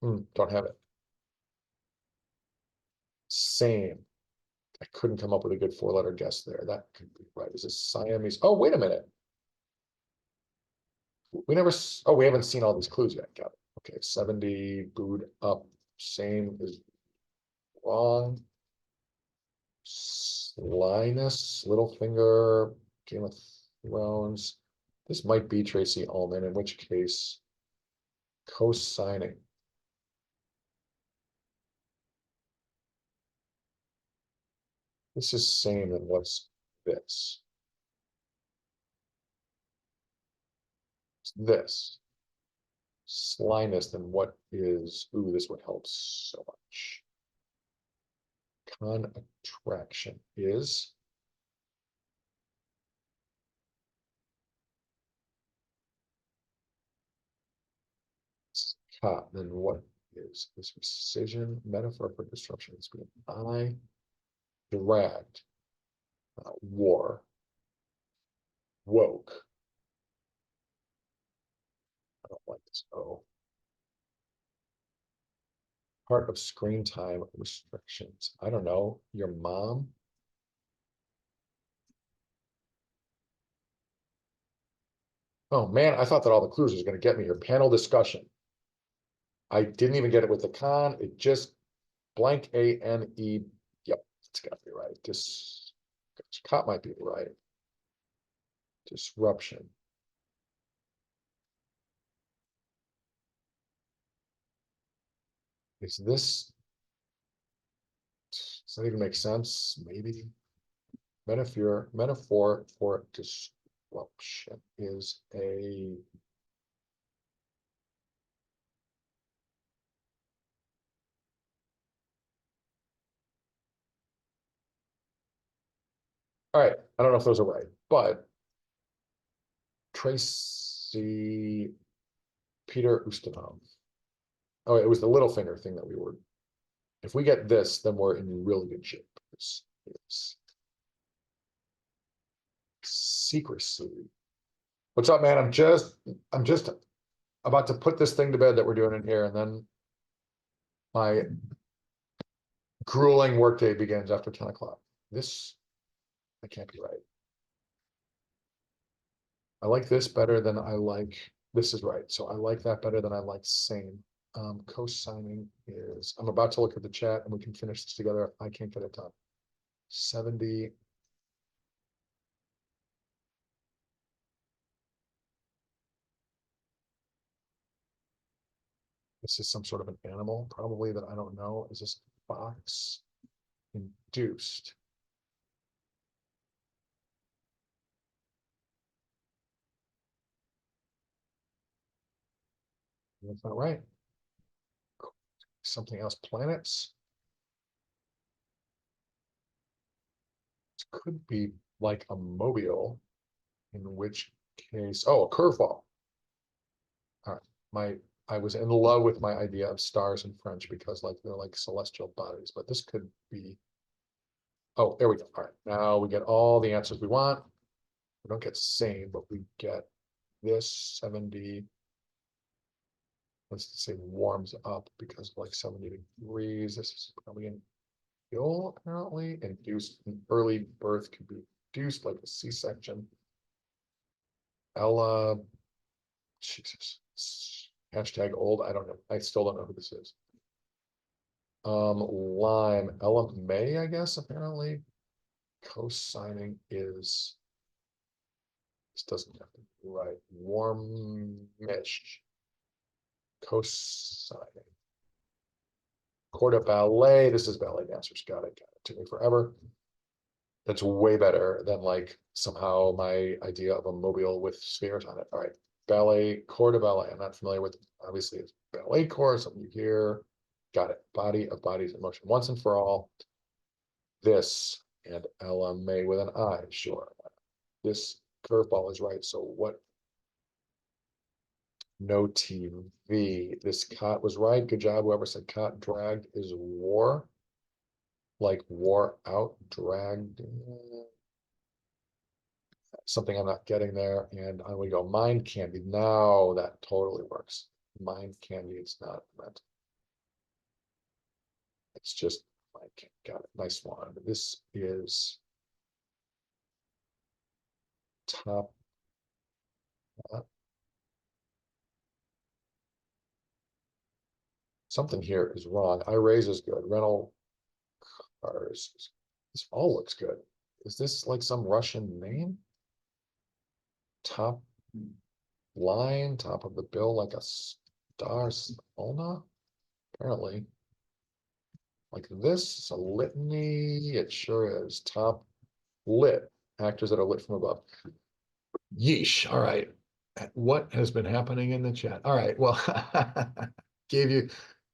S2: Don't have it. Same. I couldn't come up with a good 4-letter guess there. That could be right. Is this Siamese? Oh, wait a minute. We never, oh, we haven't seen all these clues yet. Got it. Okay, 70, booed up, same is wrong. Linus, Littlefinger, Game of Thrones. This might be Tracy Ullman, in which case co-signing. This is same than what's this. It's this. Slyness than what is, ooh, this would help so much. Contraction is then what is this precision metaphor for disruption? It's been I dragged, war, woke. I don't like this. Oh, part of screen time restrictions. I don't know. Your mom. Oh man, I thought that all the clues was going to get me here. Panel discussion. I didn't even get it with the con. It just blank A-N-E. Yep, it's got to be right. This cop might be right. Disruption. Is this? Does that even make sense? Maybe. Metaphor for disruption is a. All right, I don't know if those are right, but Tracy Peter Ustinov. Oh, it was the little finger thing that we were. If we get this, then we're in really good shape. This is secrecy. What's up, man? I'm just about to put this thing to bed that we're doing in here, and then my grueling workday begins after 10 o'clock. This, I can't be right. I like this better than I like, this is right. So I like that better than I like same. Co-signing is, I'm about to look at the chat and we can finish this together. I can't get it done. 70. This is some sort of an animal, probably, that I don't know. Is this fox? Induced. That's not right. Something else, planets. It could be like a mobile, in which case, oh, a curveball. All right, I was in love with my idea of stars in French because like they're like celestial bodies, but this could be. Oh, there we go. All right, now we get all the answers we want. We don't get same, but we get this 70. Let's say warms up because of like 70 degrees. This is probably an ill, apparently. Induced, an early birth could be induced like a C-section. Ella, Jesus, hashtag old. I don't know. I still don't know who this is. Lime, Ella May, I guess, apparently. Co-signing is, this doesn't have to be right. Warmish. Co-signing. Corps de ballet. This is ballet dancers. Got it. Took me forever. That's way better than like somehow my idea of a mobile with spheres on it. All right. Ballet, corps de ballet. I'm not familiar with, obviously it's ballet corps, something you hear. Got it. Body of bodies in motion once and for all. This and Ella May with an I, sure. This curveball is right. So what? No TV. This cot was right. Good job. Whoever said cot dragged is war. Like wore out, dragged. Something I'm not getting there. And I'm going to go mind candy. Now that totally works. Mind candy, it's not meant. It's just like, got it. Nice one. This is top. Something here is wrong. I raise is good. Rental cars. This all looks good. Is this like some Russian name? Top Line, top of the bill like a star Ona, apparently. Like this, it's a litany, it sure is, top lit, actors that are lit from above. Yeesh, all right. What has been happening in the chat? All right, well, gave you,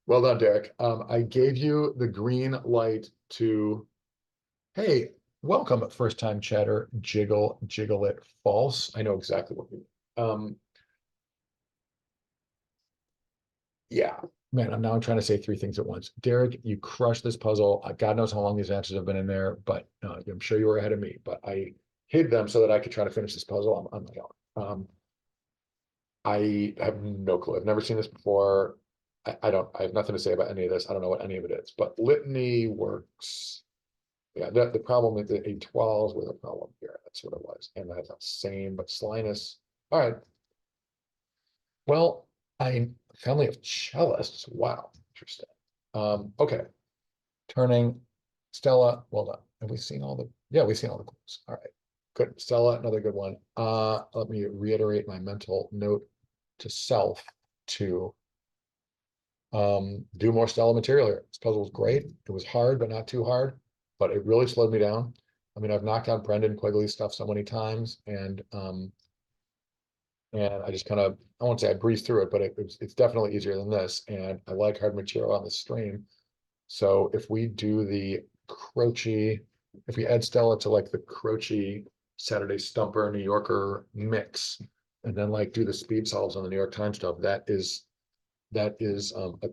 S2: well done, Derek. I gave you the green light to, hey, welcome, first time chatter, jiggle it false. I know exactly what you mean. Yeah, man, I'm now trying to say three things at once. Derek, you crushed this puzzle. God knows how long these answers have been in there, but I'm sure you were ahead of me, but I hid them so that I could try to finish this puzzle on my own. I have no clue. I've never seen this before. I have nothing to say about any of this. I don't know what any of it is, but litany works. Yeah, the problem with the A12s was a problem here. That's what it was. And I thought same, but slyness. All right. Well, family of cellists. Wow, interesting. Okay. Turning Stella. Well done. Have we seen all the? Yeah, we've seen all the clues. All right. Good. Stella, another good one. Let me reiterate my mental note to self to do more Stella material here. This puzzle was great. It was hard, but not too hard. But it really slowed me down. I mean, I've knocked out Brendan Quigley's stuff so many times, and I just kind of, I won't say I breezed through it, but it's definitely easier than this. And I like hard material on the stream. So if we do the Croce, if we add Stella to like the Croce Saturday Stumper New Yorker mix, and then like do the speed solves on the New York Times stuff, that is a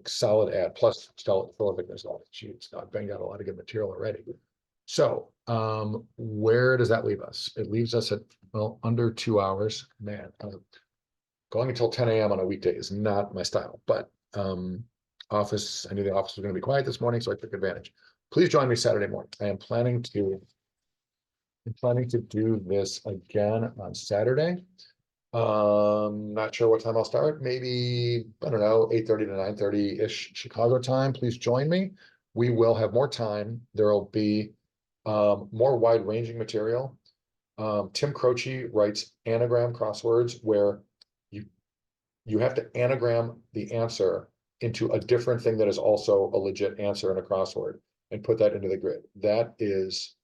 S2: solid add. Plus Stella prolificness, she's banged out a lot of good material already. So where does that leave us? It leaves us at, well, under 2 hours. Man, going until 10 a.m. on a weekday is not my style, but office, I knew the office was going to be quiet this morning, so I took advantage. Please join me Saturday morning. I am planning to do this again on Saturday. Not sure what time I'll start. Maybe, I don't know, 8:30 to 9:30-ish Chicago time. Please join me. We will have more time. There will be more wide-ranging material. Tim Croce writes anagram crosswords where you have to anagram the answer into a different thing that is also a legit answer in a crossword and put that into the grid. That is,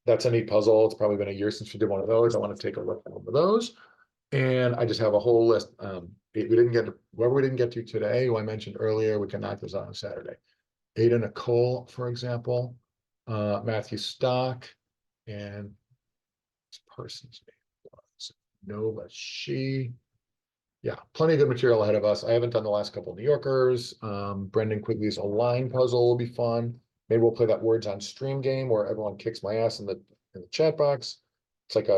S2: that's a neat puzzle. It's probably been a year since we did one of those. I want to take a look at one of those. And I just have a whole list. We didn't get to, whoever we didn't get to today, who I mentioned earlier, we can knock those out on Saturday. Ada Nicole, for example, Matthew Stock, and this person's name was Nova She. Yeah, plenty of good material ahead of us. I haven't done the last couple of New Yorkers. Brendan Quigley's Align puzzle will be fun. Maybe we'll play that words on stream game where everyone kicks my ass in the chat box. It's like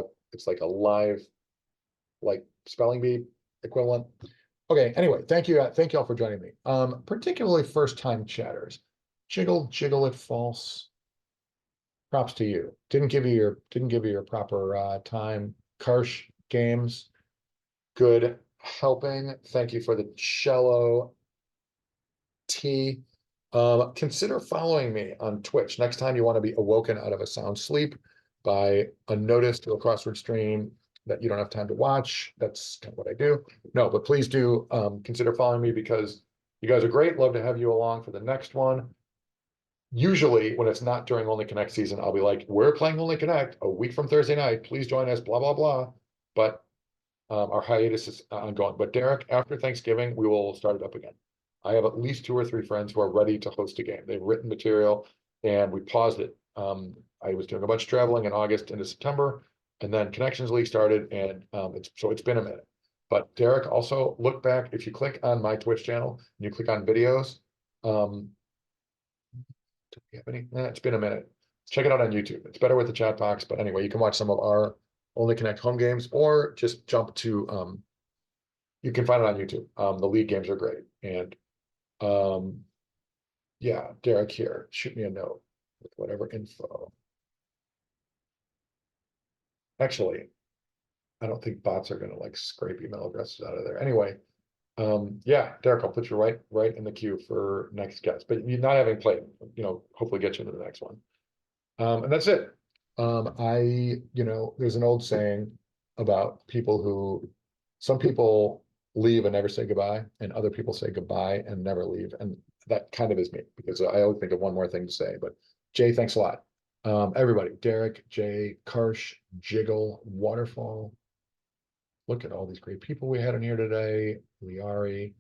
S2: a live, like spelling bee equivalent. Okay, anyway, thank you all for joining me. Particularly first time chatters. Jiggle it false. Props to you. Didn't give you your proper time. Karsh Games, good helping. Thank you for the cello tea. Consider following me on Twitch. Next time you want to be awoken out of a sound sleep by a notice to a crossword stream that you don't have time to watch. That's kind of what I do. No, but please do consider following me because you guys are great. Love to have you along for the next one. Usually when it's not during Only Connect season, I'll be like, we're playing Only Connect a week from Thursday night. Please join us, blah, blah, blah. But our hiatus is ongoing. But Derek, after Thanksgiving, we will start it up again. I have at least 2 or 3 friends who are ready to host a game. They've written material and we paused it. I was doing a bunch of traveling in August into September, and then Connections League started, and it's been a minute. But Derek, also look back, if you click on my Twitch channel and you click on videos, do we have any? It's been a minute. Check it out on YouTube. It's better with the chat box, but anyway, you can watch some of our Only Connect home games or just jump to you can find it on YouTube. The league games are great. And yeah, Derek here, shoot me a note with whatever info. Actually, I don't think bots are gonna like scrape email addresses out of there. Anyway, yeah, Derek, I'll put you right in the queue for next guest, but you not having played, hopefully get you into the next one. And that's it. There's an old saying,
S1: about people who, some people leave and never say goodbye, and other people say goodbye and never leave. And that kind of is me, because I always think of one more thing to say, but Jay, thanks a lot. Everybody, Derek, Jay, Karsh, Jiggle, Waterfall. Look at all these great people we had in here today. Liari.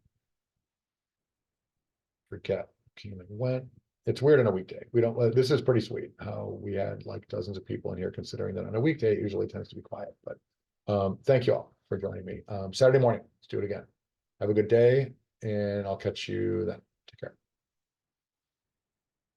S1: Forget came and went. It's weird on a weekday. We don't, this is pretty sweet how we had like dozens of people in here, considering that on a weekday it usually tends to be quiet, but thank you all for joining me. Saturday morning, let's do it again. Have a good day, and I'll catch you then.